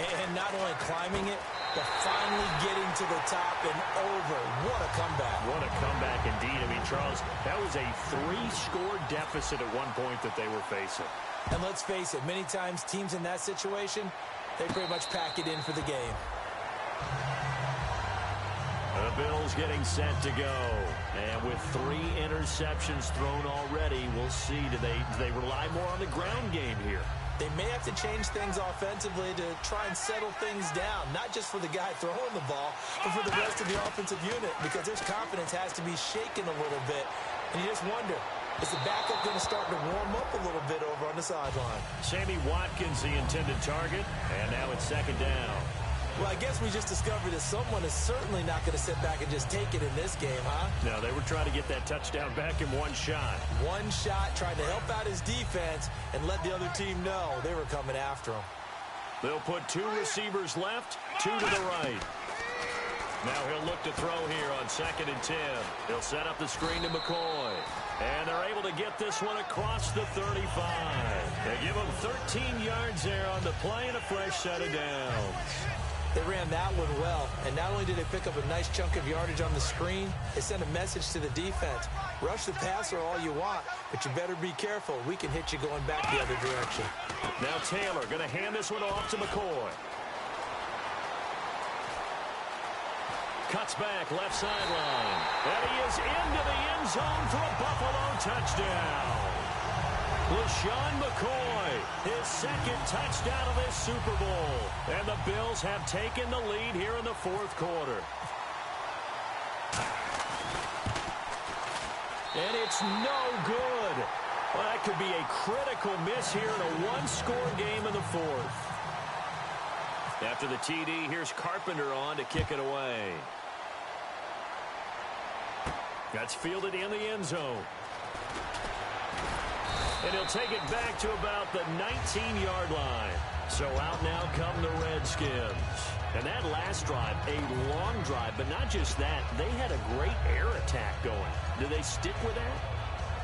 And not only climbing it, but finally getting to the top and over. What a comeback. What a comeback indeed. I mean, Charles, that was a 3-score deficit at one point that they were facing. And let's face it, many times teams in that situation, they pretty much pack it in for the game. The Bills getting set to go. And with 3 interceptions thrown already, we'll see. Do they rely more on the ground game here? They may have to change things offensively to try and settle things down, not just for the guy throwing the ball, but for the rest of the offensive unit, because their confidence has to be shaken a little bit. And you just wonder, is the backup going to start to warm up a little bit over on the sideline? Sammy Watkins, the intended target, and now it's second down. Well, I guess we just discovered that someone is certainly not going to sit back and just take it in this game, huh? No, they were trying to get that touchdown back in one shot. One shot, trying to help out his defense and let the other team know they were coming after him. They'll put 2 receivers left, 2 to the right. Now he'll look to throw here on second and 10. He'll set up the screen to McCoy. And they're able to get this one across the 35. They give him 13 yards there on the play and a fresh set of downs. They ran that one well, and not only did they pick up a nice chunk of yardage on the screen, they sent a message to the defense. Rush the passer all you want, but you better be careful. We can hit you going back the other direction. Now Taylor going to hand this one off to McCoy. Cuts back, left sideline. And he is into the end zone for a Buffalo touchdown. LaShawn McCoy, his second touchdown of this Super Bowl. And the Bills have taken the lead here in the fourth quarter. And it's no good. Well, that could be a critical miss here in a one-score game in the fourth. After the TD, here's Carpenter on to kick it away. That's fielded in the end zone. And he'll take it back to about the 19-yard line. So out now come the Redskins. And that last drive, a long drive, but not just that. They had a great air attack going. Do they stick with that?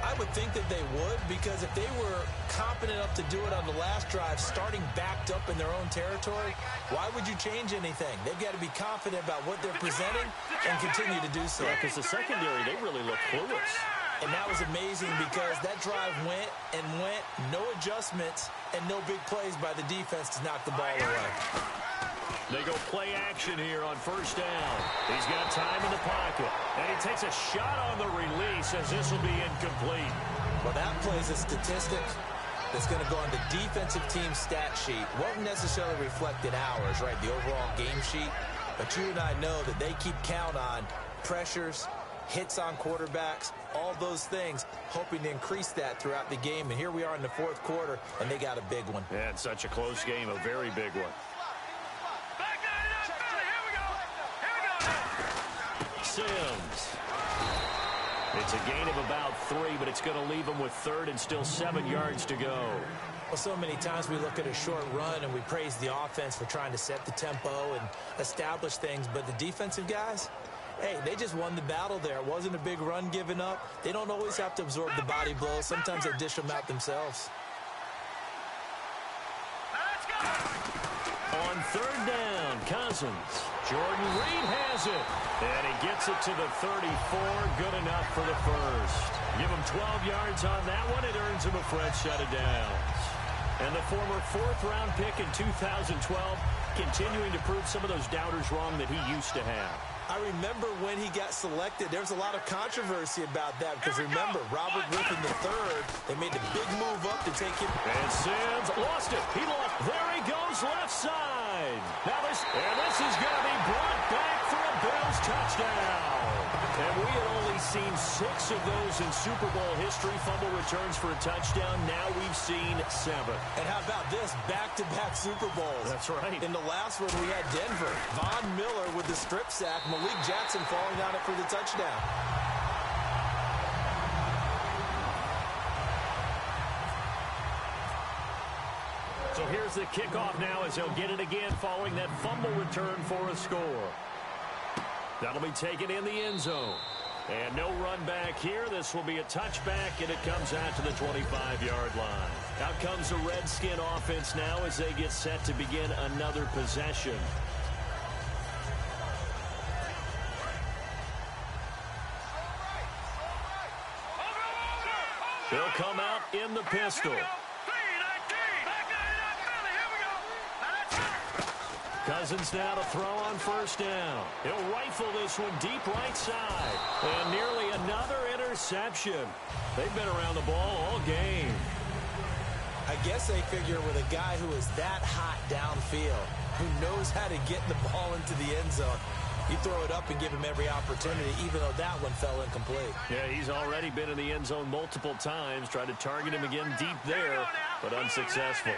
I would think that they would, because if they were confident enough to do it on the last drive, starting backed up in their own territory, why would you change anything? They've got to be confident about what they're presenting and continue to do so. Yeah, because the secondary, they really look clueless. And that was amazing because that drive went and went, no adjustments, and no big plays by the defense to knock the ball away. They go play action here on first down. He's got time in the pocket. And he takes a shot on the release as this will be incomplete. Well, that plays a statistic that's going to go on the defensive team stat sheet. Won't necessarily reflect in ours, right, the overall game sheet. But you and I know that they keep count on pressures, hits on quarterbacks, all those things, hoping to increase that throughout the game. And here we are in the fourth quarter, and they got a big one. Yeah, it's such a close game, a very big one. Sims. It's a gain of about 3, but it's going to leave him with third and still 7 yards to go. Well, so many times we look at a short run and we praise the offense for trying to set the tempo and establish things, but the defensive guys, hey, they just won the battle there. It wasn't a big run given up. They don't always have to absorb the body blows. Sometimes they dish them out themselves. On third down, Cousins. Jordan Reed has it. And he gets it to the 34. Good enough for the first. Give him 12 yards on that one. It earns him a fresh set of downs. And the former fourth-round pick in 2012 continuing to prove some of those doubters wrong that he used to have. I remember when he got selected, there was a lot of controversy about that because remember, Robert Griffin III, they made the big move up to take him. And Sims lost it. He lost. There he goes left side. Now this is going to be brought back for a Bills touchdown. And we had only seen 6 of those in Super Bowl history, fumble returns for a touchdown. Now we've seen 7. And how about this? Back-to-back Super Bowls. That's right. In the last one, we had Denver. Von Miller with the strip sack. Malik Jackson falling on it for the touchdown. So here's the kickoff now as he'll get it again following that fumble return for a score. That'll be taken in the end zone. And no run back here. This will be a touchback, and it comes out to the 25-yard line. Out comes the Redskin offense now as they get set to begin another possession. They'll come out in the pistol. Cousins now to throw on first down. He'll rifle this one deep right side. And nearly another interception. They've been around the ball all game. I guess they figure with a guy who is that hot downfield, who knows how to get the ball into the end zone, you throw it up and give him every opportunity, even though that one fell incomplete. Yeah, he's already been in the end zone multiple times. Tried to target him again deep there, but unsuccessful.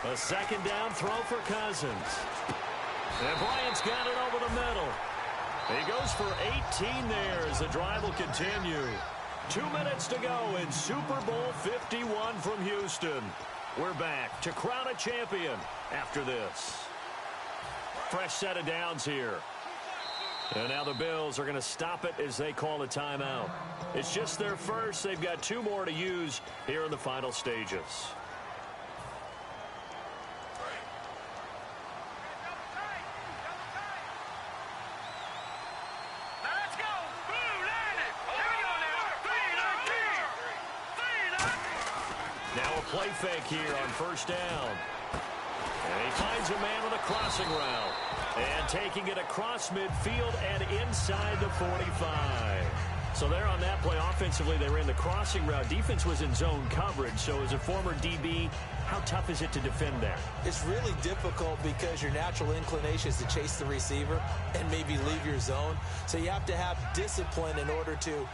A second down throw for Cousins. And Bryant's got it over the middle. He goes for 18 there as the drive will continue. 2 minutes to go in Super Bowl 51 from Houston. We're back to crown a champion after this. Fresh set of downs here. And now the Bills are going to stop it as they call a timeout. It's just their first. They've got 2 more to use here in the final stages. Play fake here on first down. And he finds a man with a crossing route. And taking it across midfield and inside the 45. So there on that play, offensively, they ran the crossing route. Defense was in zone coverage. So as a former DB, how tough is it to defend that? It's really difficult because your natural inclination is to chase the receiver and maybe leave your zone. So you have to have discipline in order to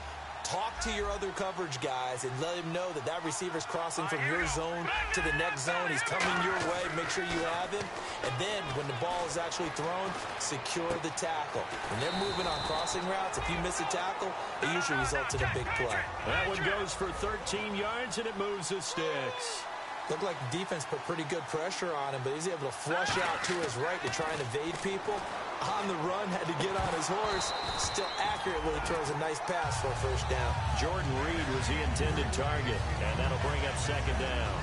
Talk to your other coverage guys and let him know that that receiver's crossing from your zone to the next zone. He's coming your way. Make sure you have him. And then when the ball is actually thrown, secure the tackle. When they're moving on crossing routes, if you miss a tackle, it usually results in a big play. That one goes for 13 yards, and it moves the sticks. Looked like the defense put pretty good pressure on him, but he's able to flush out to his right to try and evade people. On the run, had to get on his horse. Still accurate when he throws a nice pass for a first down. Jordan Reed was the intended target, and that'll bring up second down.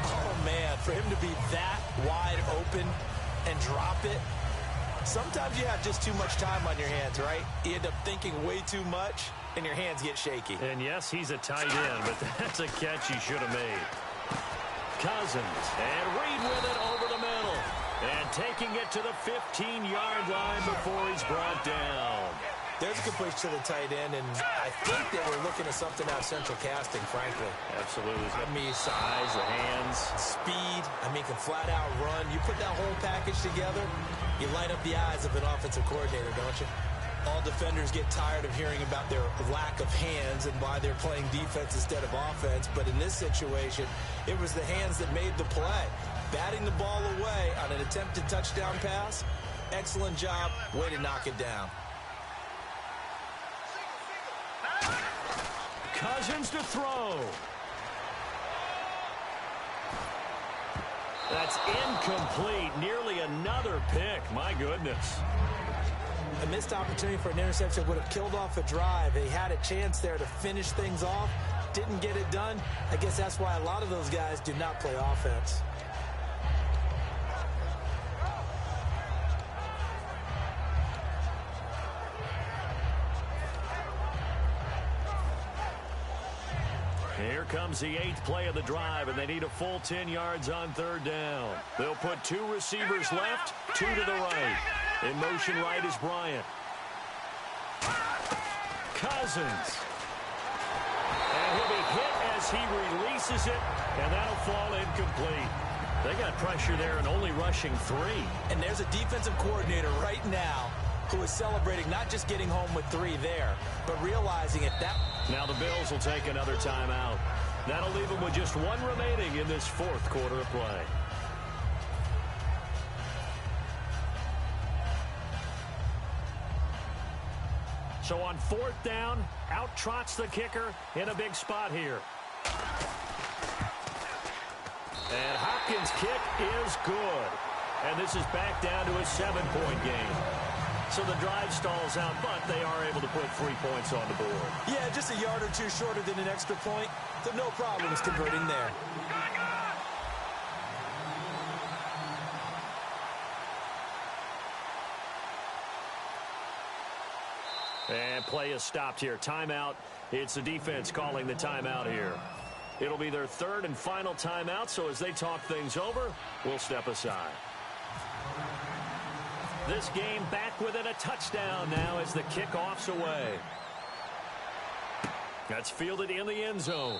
Oh, man, for him to be that wide open and drop it. Sometimes you have just too much time on your hands, right? You end up thinking way too much, and your hands get shaky. And, yes, he's a tight end, but that's a catch he should have made. Cousins, and Reed with it over the middle. And taking it to the 15-yard line before he's brought down. There's a completion to the tight end, and I think they were looking at something out of central casting, frankly. Absolutely. I mean, size, the hands. Speed, can flat out run. You put that whole package together, you light up the eyes of an offensive coordinator, don't you? All defenders get tired of hearing about their lack of hands and why they're playing defense instead of offense. But in this situation, it was the hands that made the play. Batting the ball away on an attempted touchdown pass. Excellent job. Way to knock it down. Cousins to throw. That's incomplete. Nearly another pick. My goodness. A missed opportunity for an interception would have killed off a drive. They had a chance there to finish things off. Didn't get it done. I guess that's why a lot of those guys do not play offense. Here comes the 8th play of the drive, and they need a full 10 yards on third down. They'll put 2 receivers left, 2 to the right. In motion right is Bryant. Cousins. And he'll be hit as he releases it, and that'll fall incomplete. They got pressure there and only rushing 3. And there's a defensive coordinator right now who is celebrating not just getting home with 3 there, but realizing it that... Now the Bills will take another timeout. That'll leave them with just 1 remaining in this 4th quarter of play. So on 4th down, out trots the kicker in a big spot here. And Hopkins' kick is good. And this is back down to a 7-point game. So the drive stalls out, but they are able to put 3 points on the board. Yeah, just a yard or 2 shorter than an extra point. So no problems converting there. And play is stopped here. Timeout. It's the defense calling the timeout here. It'll be their 3rd and final timeout, so as they talk things over, we'll step aside. This game back within a touchdown now as the kickoff's away. That's fielded in the end zone.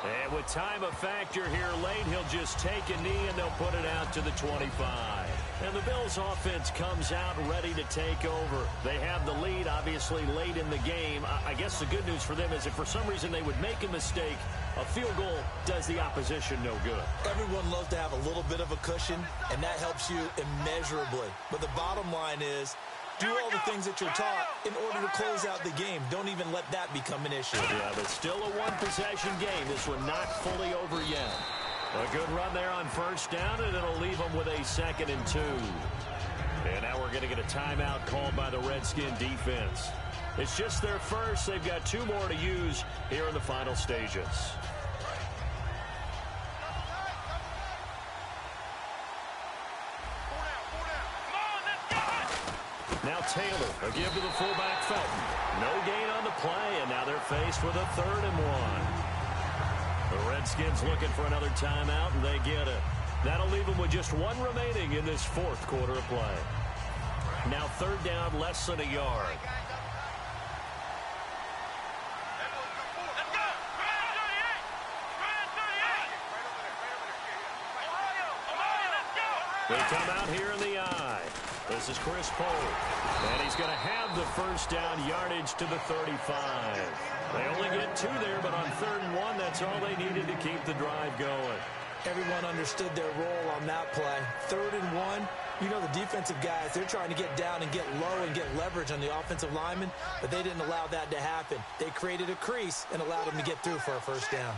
And with time a factor here late, he'll just take a knee and they'll put it out to the 25. And the Bills offense comes out ready to take over. They have the lead, obviously, late in the game. I guess the good news for them is if for some reason they would make a mistake, a field goal does the opposition no good. Everyone loves to have a little bit of a cushion, and that helps you immeasurably. But the bottom line is, do all the things that you're taught in order to close out the game. Don't even let that become an issue. Yeah, but still a 1-possession game. This one not fully over yet. A good run there on 1st down, and it'll leave them with a 2nd and 2. And now we're going to get a timeout called by the Redskin defense. It's just their first. They've got 2 more to use here in the final stages. Now Taylor, a give to the fullback Felton. No gain on the play, and now they're faced with a 3rd and 1. The Redskins looking for another timeout, and they get it. That'll leave them with just 1 remaining in this 4th quarter of play. Now 3rd down, less than a yard. They come out here in the eye. This is Chris Pohl, and he's going to have the first down, yardage to the 35. They only get 2 there, but on 3rd and 1, that's all they needed to keep the drive going. Everyone understood their role on that play. 3rd and 1, you know the defensive guys, they're trying to get down and get low and get leverage on the offensive lineman, but they didn't allow that to happen. They created a crease and allowed them to get through for a first down.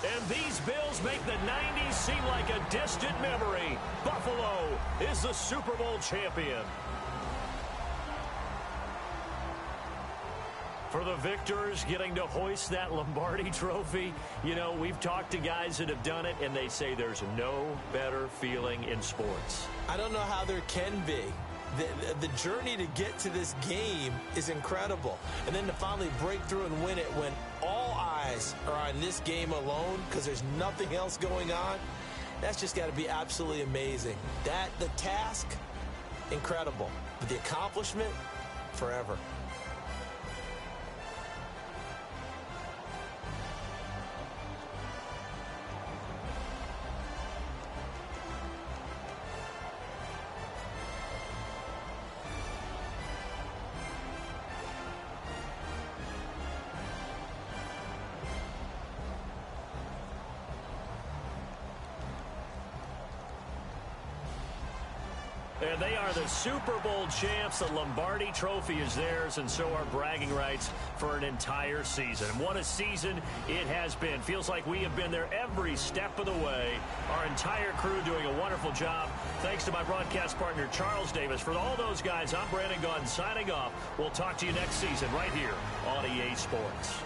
And these Bills make the 90s seem like a distant memory. Buffalo is the Super Bowl champion. For the victors, getting to hoist that Lombardi trophy, you know, we've talked to guys that have done it, and they say there's no better feeling in sports. I don't know how there can be. The journey to get to this game is incredible. And then to finally break through and win it when all eyes are on this game alone because there's nothing else going on, that's just got to be absolutely amazing. The task, incredible. But the accomplishment, forever. And they are the Super Bowl champs. The Lombardi trophy is theirs, and so are bragging rights for an entire season. And what a season it has been. Feels like we have been there every step of the way. Our entire crew doing a wonderful job. Thanks to my broadcast partner, Charles Davis. For all those guys, I'm Brandon Gaudin signing off. We'll talk to you next season right here on EA Sports.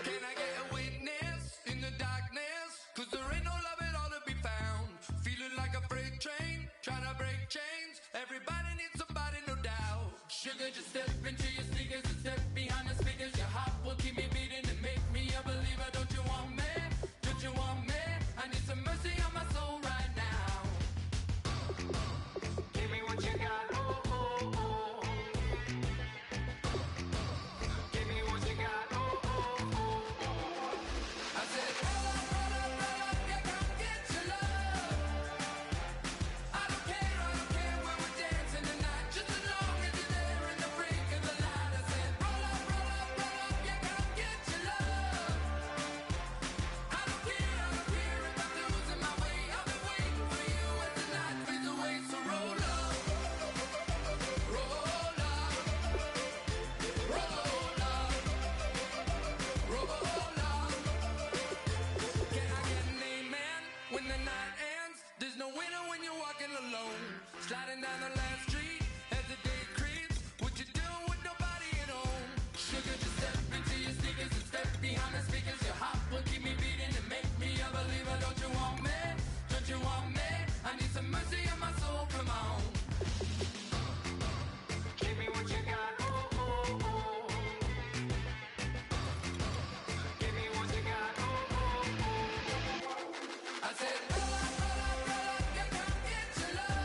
Can I get a witness in the darkness? 'Cause there ain't no love at all to be found. Feeling like a freight train, trying to break chains. Everybody needs somebody, no doubt. Sugar, just step into your sneakers and step behind the speakers. Your heart will keep me beating and make me a believer. Don't you want me? Don't you want me? I need some mercy on my soul right now. Give me what you got, oh, oh, oh. Give me what you got, oh, oh, oh. I said, roll up, yeah, come get your love. I don't care where we're dancing tonight, just as long as you're there in the freak of the light. I said, roll up, yeah, come get your love. I don't care if I'm losing my way. I'll be waiting for you as the night fades away. So roll up, roll up, roll up, roll up. Can I get an amen when the night ends? There's no winner when you're walking alone. Sliding down the last street as the day creeps. What you doing with nobody at home? Sugar, just step into your sneakers and step behind the speakers. Your heart will keep me beating and make me a believer. Don't you want me? Don't you want me? I need some mercy on my soul. Come on. Give me what you got. Oh, oh, oh. Give me what you got. Oh, oh, oh. I said, roll up, yeah, come get your love.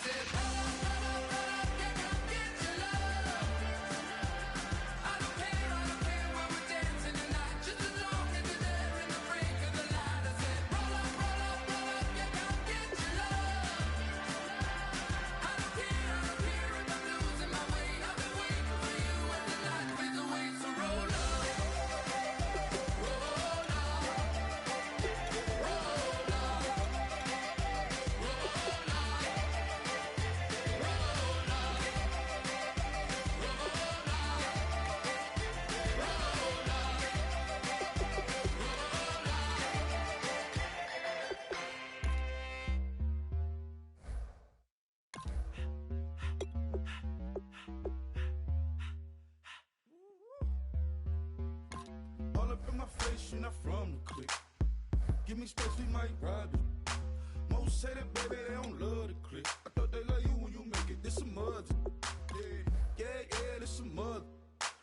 said, roll up, yeah, come get your love. I don't care where we're dancing tonight, just as long as you're there in the break of the light. I said, roll up, yeah, come get your love. I don't care if I'm losing my way. I've been waiting for you as the night fades away. So roll up, roll up, roll All up in my face, you're not from the clique. Give me space, we might ride it. Most say that, baby, they don't love the clique. I thought they love you when you make it. This a mother. Yeah, this a mother.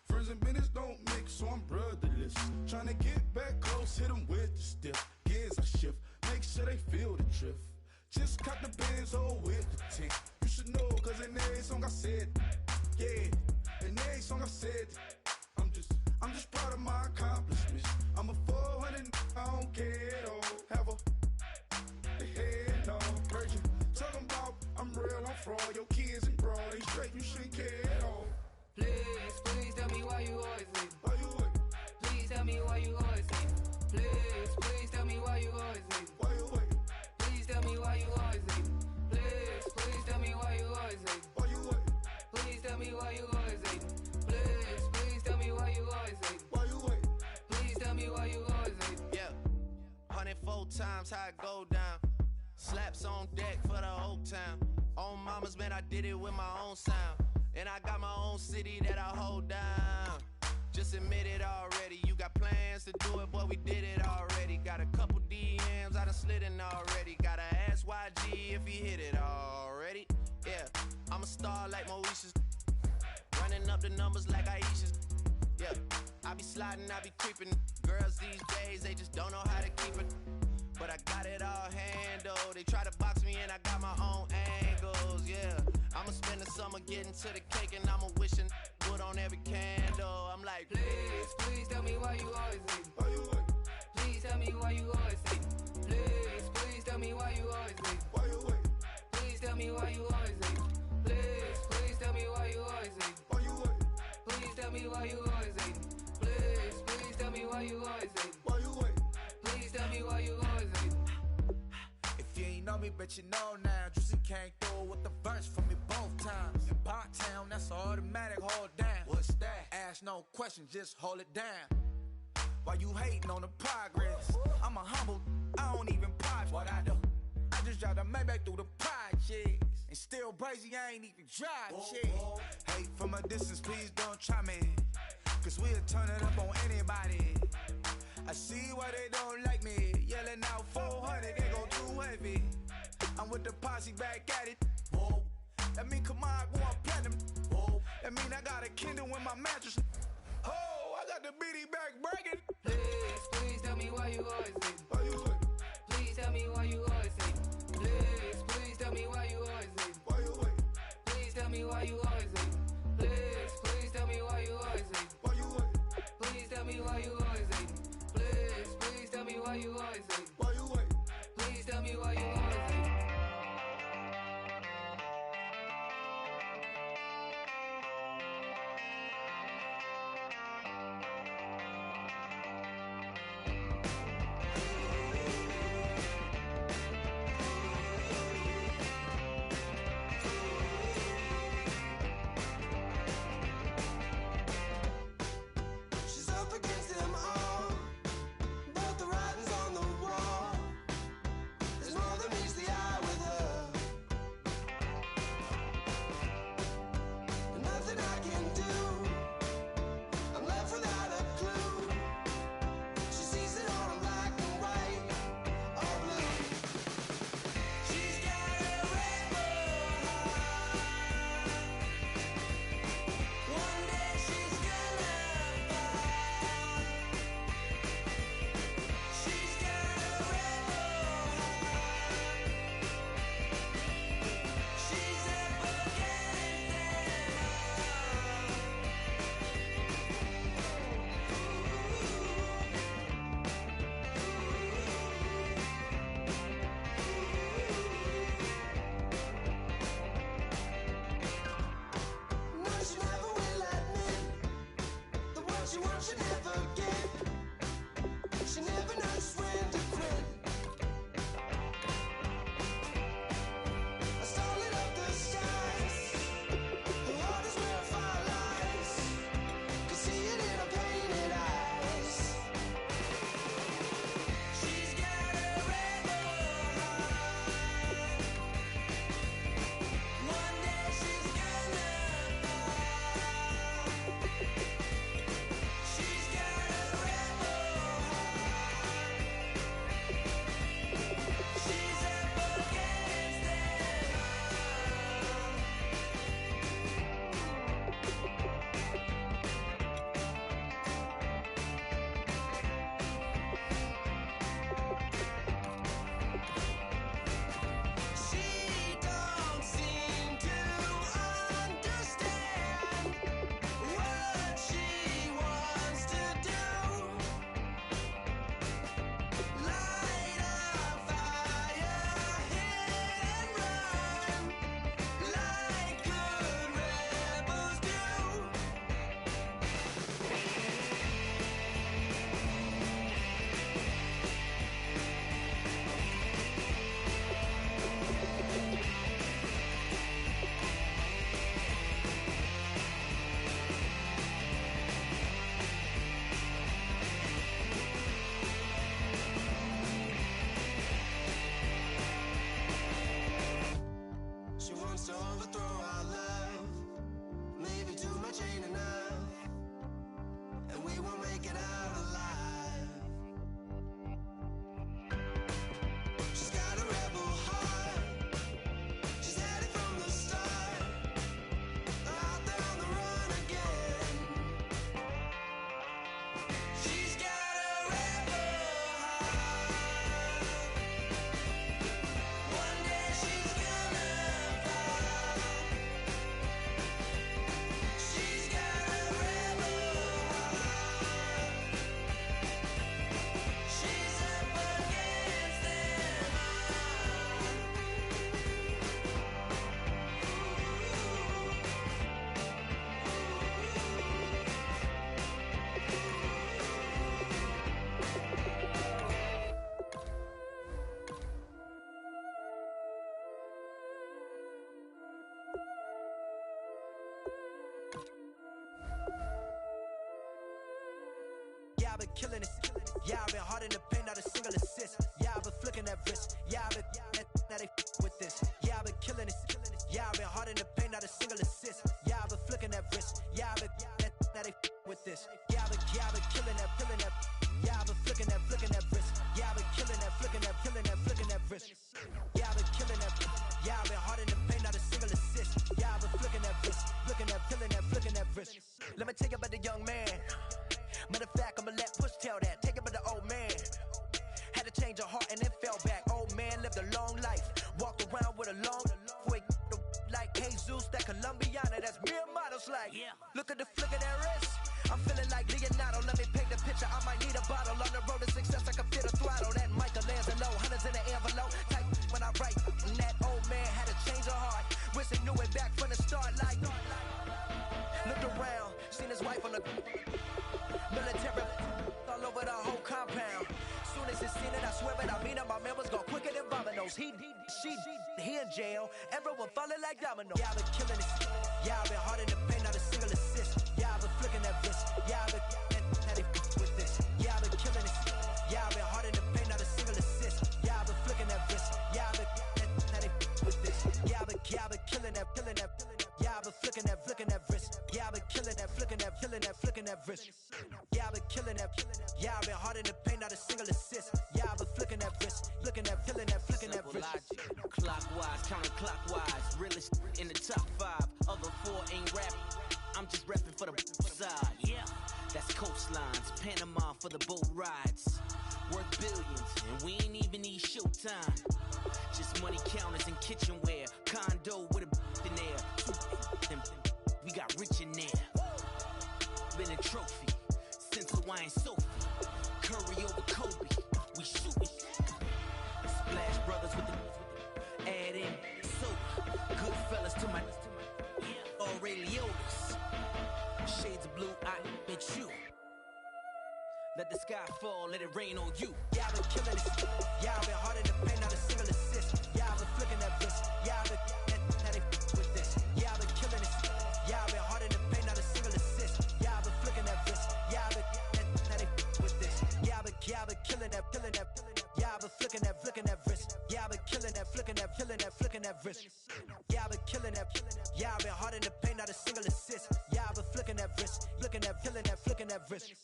Friends and business don't mix, so I'm brotherless. Tryna get back close, hit them with the stiff. Gears I shift, make sure they feel the drift. Just caught the Benz, oh, with the tank. You should know, cause in every song I said, yeah, in every song I said, I'm just proud of my accomplishments. I'm a 400, I don't care at all. Have a head on virgin. Talking about I'm real, I'm fraud. Your kids and broad, they straight, you shouldn't care at all. Please tell me why you always leave. Why you wait? Please tell me why you always leave. Please tell me why you always leave. Why you wait? Please tell me why you always leave. Please tell me why you always leave. Why you wait? Please tell me why you always leave. Please tell me why you always leave. Why you wait? Please tell me why you always leave. Yeah, 104 times how it go down. Slaps on deck for the whole town. On mamas, man, I did it with my own sound. And I got my own city that I hold down. Just admit it already. You got plans to do it, boy, we did it already. Got a couple DMs, I done slid in already. Gotta ask YG if he hit it already. Yeah, I'm a star like Moesha's. Running up the numbers like Aisha's. Yeah, I be sliding, I be creeping. Girls these days, they just don't know how to keep it. But I got it all handled. They try to box me and I got my own angles, yeah. I'ma spend the summer getting to the cake and I'ma wishing wood on every candle. I'm like, Please tell me why you always leave. Why you wait? Please tell me why you always leave. Please tell me why you always leave. Why you wait? Please tell me why you always leave. Please tell me why you always leave. Why you wait? Please tell me why you always leave. Please tell me why you always leave. Why you wait? Please tell me why you always leave. If you ain't know me, bet you know now. Juicy came through with the verse for me both times. In Bot Town, that's automatic, hold down. What's that? Ask no question, just hold it down. Why you hating on the progress? I'm a humble, I don't even pop what I do. I just drive the Maybach through the projects. And still brazy, I ain't even drive shit. Hate from a distance, please don't try me. Cause we'll turn it up on anybody. I see why they don't like me. Yelling out 400, they go too heavy. I'm with the posse back at it. Whoa. That mean come on, going platinum. Whoa. That mean I got a Kindle in my mattress. Oh, I got the BD back bragging. Please tell me why you always leave. Why you wait? Please tell me why you always leave. Please tell me why you always leave. Why you wait? Please tell me why you always leave. Please tell me why you always leave. Why you wait? Please tell me why you always leave. Please tell me why you always leave. Why you wait? Please tell me why you always leave. I've been killing it. Yeah, I've been hard in the paint, not a single assist. Yeah, I've been flicking that wrist. Yeah, I've been now they with this. Yeah, I've been killing it. Yeah, I've been hard in the paint, not a single assist. Yeah, I've been flicking that wrist. Yeah, I've been now they with this. Yeah, I've been killing that, killing that. Yeah, I've been flicking that wrist. Yeah, I've been killing that, flicking that wrist. Yeah, I've been killing that. Yeah, I've been hard in the paint, not a single assist. Yeah, I've been flicking that wrist, flicking that wrist. Let me tell you about the young man. Matter of fact, I'ma let Push tell that. Take it about the old man. Had to change her heart and then fell back. Old man lived a long life. Walked around with a long way. Like Jesus, that Colombiana, that's mere models like. Look at the flick of that wrist. I'm feeling like Leonardo. Let me paint the picture. I might need a bottle. On the road to success, I can fit a throttle. That Michelangelo, hundreds in the envelope. Type when I write. And that old man had to change her heart. Wish he knew it back from the start. Like, looked around, seen his wife on the military all over the whole compound. Soon as he seen it, I swear it, I mean it, my man was gone quicker than Domino's. He in jail, everyone falling like dominoes. Yeah, I've been killing it. Yeah, I've been hard in the paint, not a single assist. Yeah, I've been flicking that wrist. Yeah, I've been now they with this. Yeah, I've been killing it. Yeah, I've been hard in the paint, not a single assist. Yeah, I've been flicking that wrist. Yeah, I've been now they with this. Yeah, I've been killing that. Yeah, I've been flicking that wrist. Yeah, I've been killing that, flicking that wrist. Yeah, I've been killing that. Yeah, I've been hard in the paint, not a single assist. Yeah, I've been flicking that wrist, flicking that wrist. Clockwise, counterclockwise, realest in the top 5. Other 4 ain't rap. I'm just repping for the side. Yeah, that's coastlines, Panama for the boat rides. Worth billions, and we ain't even need showtime. Just money counters and kitchenware. Condo with a in there. We got rich in there. Been a trophy since Hawaiian Sophie. Curry over Kobe. We shootin'. Splash Brothers with the add in soda. Good fellas to my Aureliotis. Shades of blue, I admit you. Let the sky fall, let it rain on you. Yeah, I've been killing it. Yeah, I've been hard in the paint, not a single assist. Yeah, I've been flicking that wrist. Yeah, I've been now they with this. Yeah, I've been killing it. Yeah, I've been hard in the paint, not a single assist. Yeah, I've been flicking that wrist. Yeah, I've been now they with this. Yeah, I've been killing that. Yeah, I've been flicking that wrist. Yeah, I've been killing that, flicking that wrist. Yeah, I've been killing that. Yeah, I've been hard in the paint, not a single assist. Yeah, I've been flicking that wrist, flicking that wrist.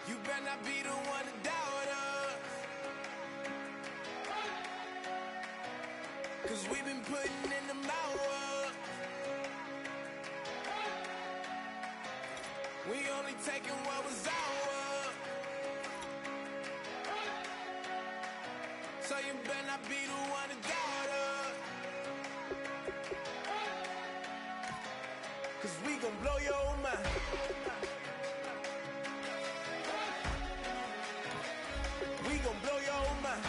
You better not be the one to doubt us, 'cause we've been putting in the hours. We only taking what was ours. So you better not be the one to doubt us, 'cause we gon' blow your mind. We gon' blow your mind.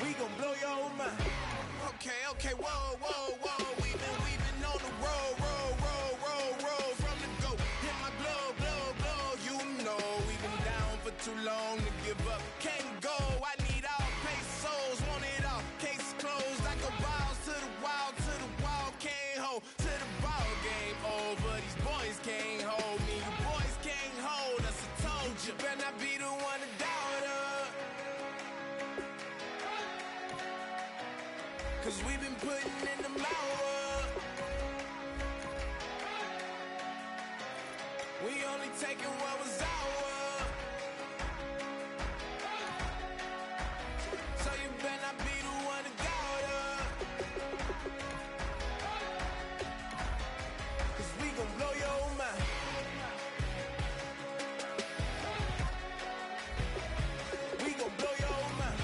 We gon' blow your mind. Okay, whoa. We've been on the road from the go. Hit my blow. You know we've been down for too long to give up. Can't go. I need all pesos, want it all. Case closed. I go balls to the wall, can't hold to the ball game over. These boys can't hold me. You boys can't hold us. I told you. Better not be the one to doubt us, 'cause we've been putting in the hours. We only taking what was ours. So you better not be the one to doubt us, 'cause we gon' blow your mind. We gon' blow your mind.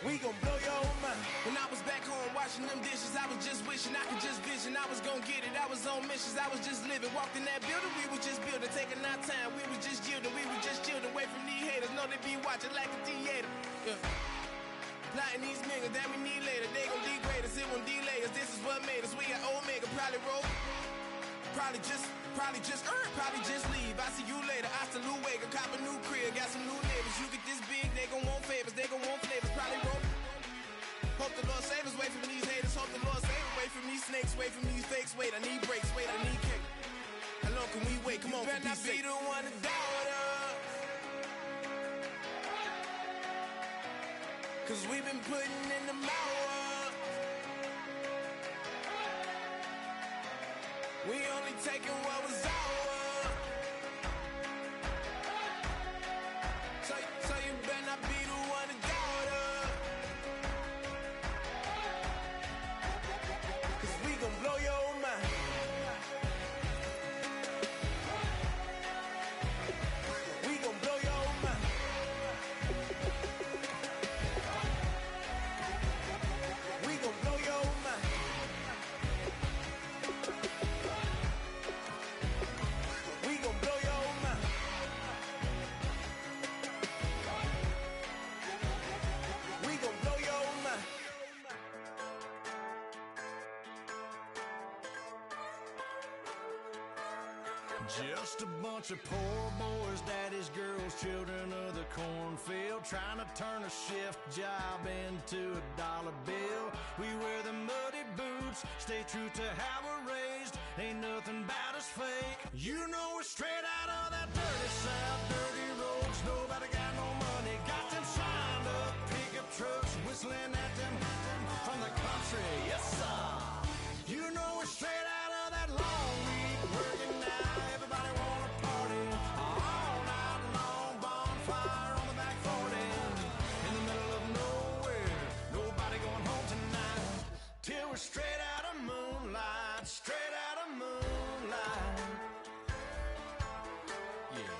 We gon' blow your mind. When I was back home home washing them dishes. I was just wishing I could just vision. I was gonna get it. I was on missions. I was just living. Walked in that building. We was just building. Taking our time. We was just yielding. We was just chilling. Away from these haters. Know they be watching like a theater. Yeah. Plotting these niggas that we need later. They gon' degrade us. It won't delay us. This is what made us. We got Omega. Probably roll. Probably just leave. I see you later. I salute Wake. Cop a new crib. Got some new neighbors. You get this big. They gon' want favors. They gon' want flavors. Probably roll. Hope the Lord save us, wait from these haters. Hope the Lord save us, wait from these snakes. Wait from these fakes, wait, I need breaks. Wait, I need cake. How long can we wait? Come on, better not be the one to doubt us. Cause we've been putting in the hours. We only taking what was ours. So you better not be the one to doubt us. Blow your mind. We gon' blow your mind. We gon' blow your mind. We gon' blow your mind. We gon' blow your mind. Just a bunch of poor boys, daddies, girls, children of the cornfield, trying to turn a shift job into a dollar bill. We wear the muddy boots, stay true to how we're raised. Ain't nothing about us fake. You know we're straight out of that dirty south, dirty roads. Nobody got no money, got them signed up pickup trucks, whistling at them from the country. Yes, sir. You know we're straight out of that long week, working now. Everybody wanna party all night long. Bonfire on the back 40 in the middle of nowhere. Nobody going home tonight till we're straight out of moonlight. Straight out of moonlight. Yeah.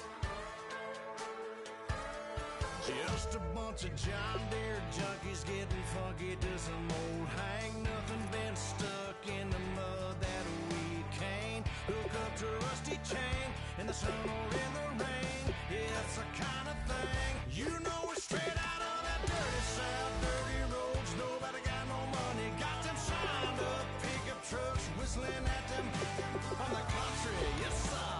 Just a bunch of John Deere junkies getting funky to some old hang. Nothing been stuck in the mud that we can't hook up to a rusty chain in the sun or in the rain. Yeah, it's the kind of thing. You know we're straight out of that dirty south, dirty roads. Nobody got no money, got them signed up pickup trucks, whistling at them from the country. Yes, sir.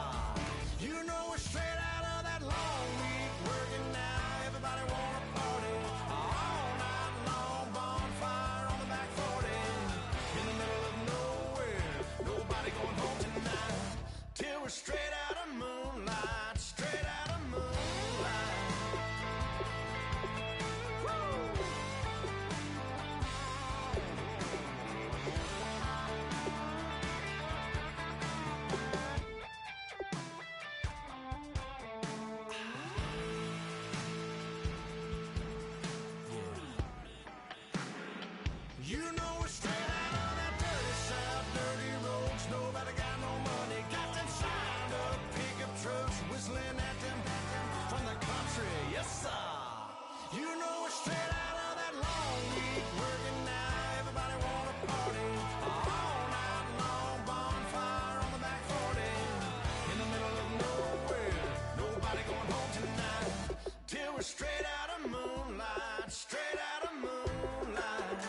You know we're straight out of that long week, working now. Everybody wanna party all night long. Bonfire on the back 40 in the middle of nowhere. Nobody going home tonight till we're straight out of moonlight. Straight out of moonlight. Woo! You know we're straight out of that dirty south, dirty roads. Nobody got no money, got them signed up pickup trucks, whistling at them from the country. Yes, sir. You know we're straight out of that long week, working now. Everybody wanna party all night long. Bonfire on the back 40 in the middle of nowhere. Nobody going home tonight till we're straight out of moonlight. Straight out of moonlight.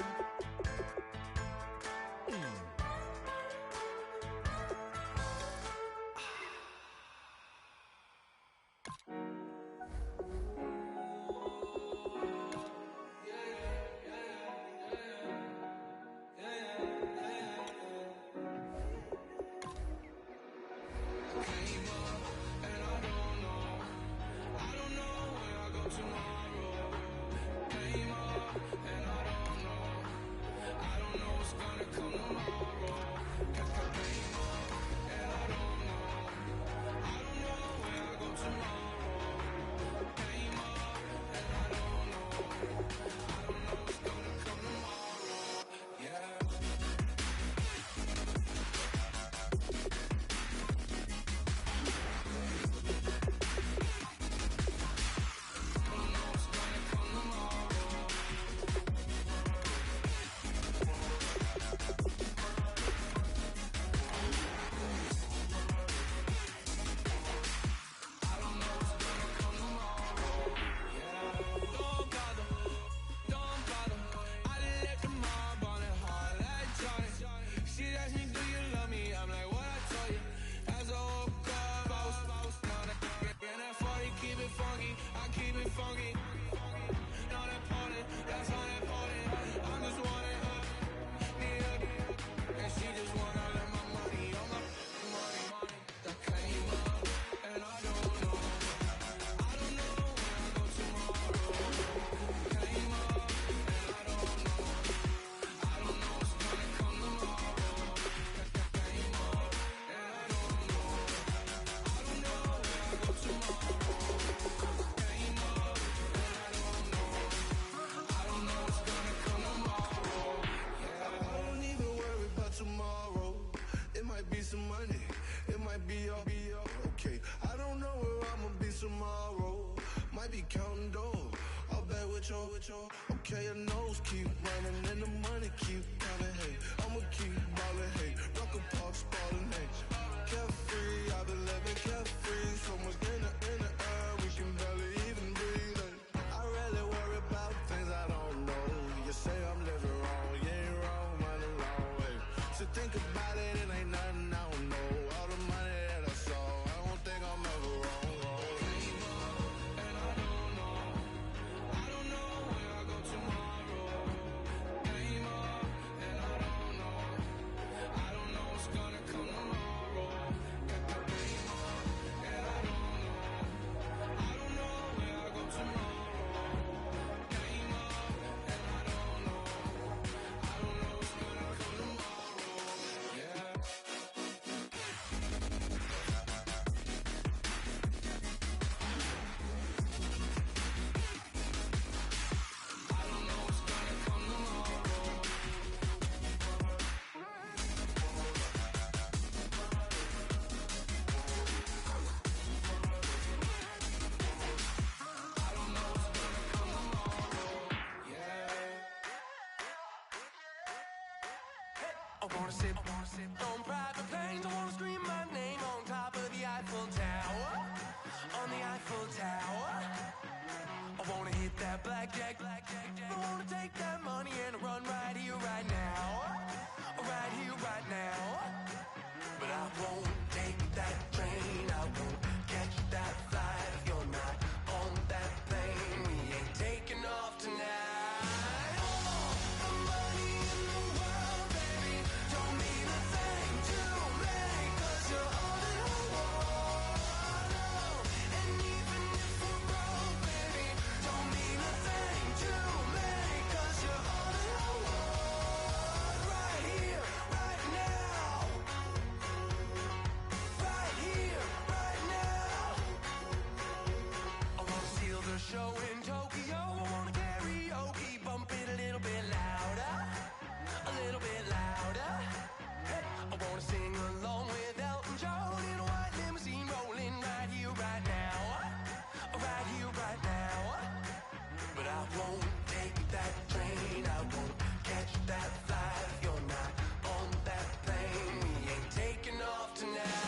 tomorrow. Might be counting dough. I'll bet with your. Okay, your nose keep running and the money keep coming. Hey, I'ma keep ballin'. Hey, rock a park spallin'. Hey, carefree, I've been living carefree. So much in the air, we can barely even breathe. Hey, I really worry about things I don't know. You say I'm living wrong, you ain't wrong, man, alone. Hey, so think about it, it ain't nothing I don't know. All the money that I saw, I don't think I'm ever wrong. I wanna sit on private planes. I wanna scream my name on top of the Eiffel Tower. On the Eiffel Tower. I wanna hit that blackjack. I wanna take that money and run right here, right now. Right here, right now. But I won't take that train. I won't catch that flight if you're not on that plane. We ain't taking off tonight. Show in Tokyo, I wanna karaoke, bump it a little bit louder, a little bit louder. Hey, I wanna sing along with Elton John in a white limousine, rolling right here, right now, right here, right now. But I won't take that train, I won't catch that flight if you're not on that plane. We ain't taking off tonight.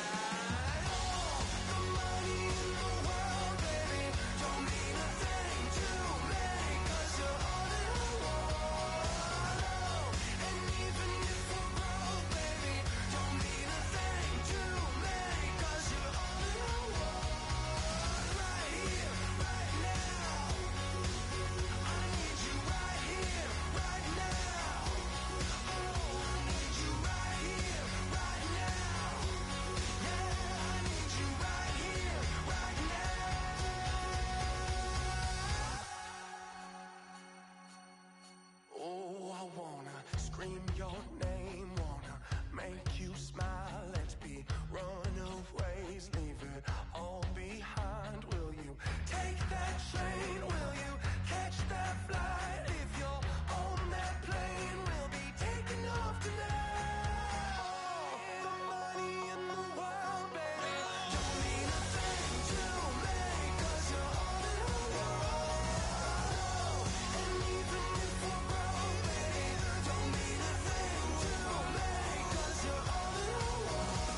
Scream your name, wanna make you smile. Let's be runaways, leave it all behind. Will you take that train? Will you catch that flight? If you're on that plane, we'll be taking off tonight. The money in the world, baby, don't mean a thing to me, 'cause you're all in the world. And even if we're broke, baby, don't mean a thing to me, 'cause you're all in the world.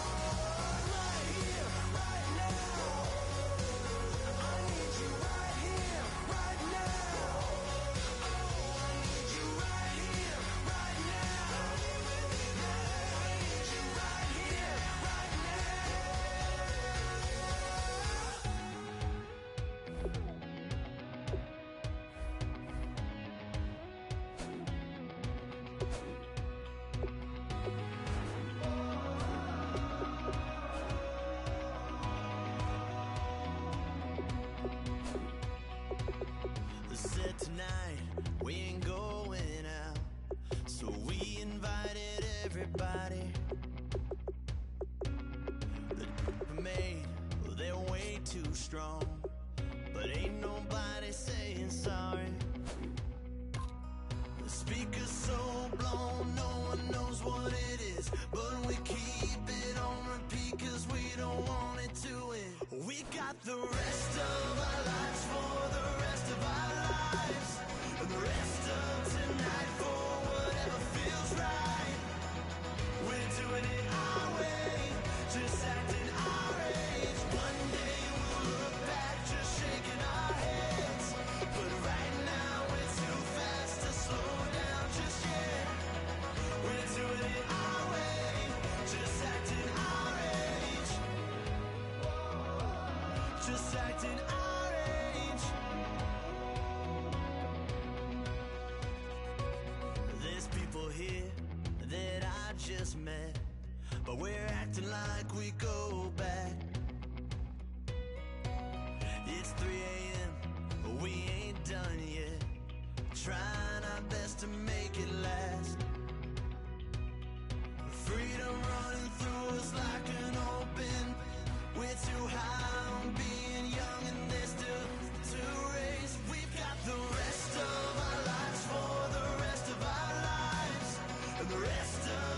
Right here, right now. I need you right here, right now. Oh, I need you right here, right now. Yeah, I need you right here, right Said tonight we ain't going out, so we invited everybody. The made, well, they're way too strong, but ain't nobody saying sorry. The speaker's so blown, no one knows what it is, but we keep it on repeat 'cause we don't want it to end. We got the rest of just acting our age. There's people here that I just met, but we're acting like we go back. It's 3 a.m., but we ain't done yet, trying our best to make it last. Freedom running through us like an open. We're too high on being young, and there's still to race. We've got the rest of our lives for the rest of our lives, and the rest of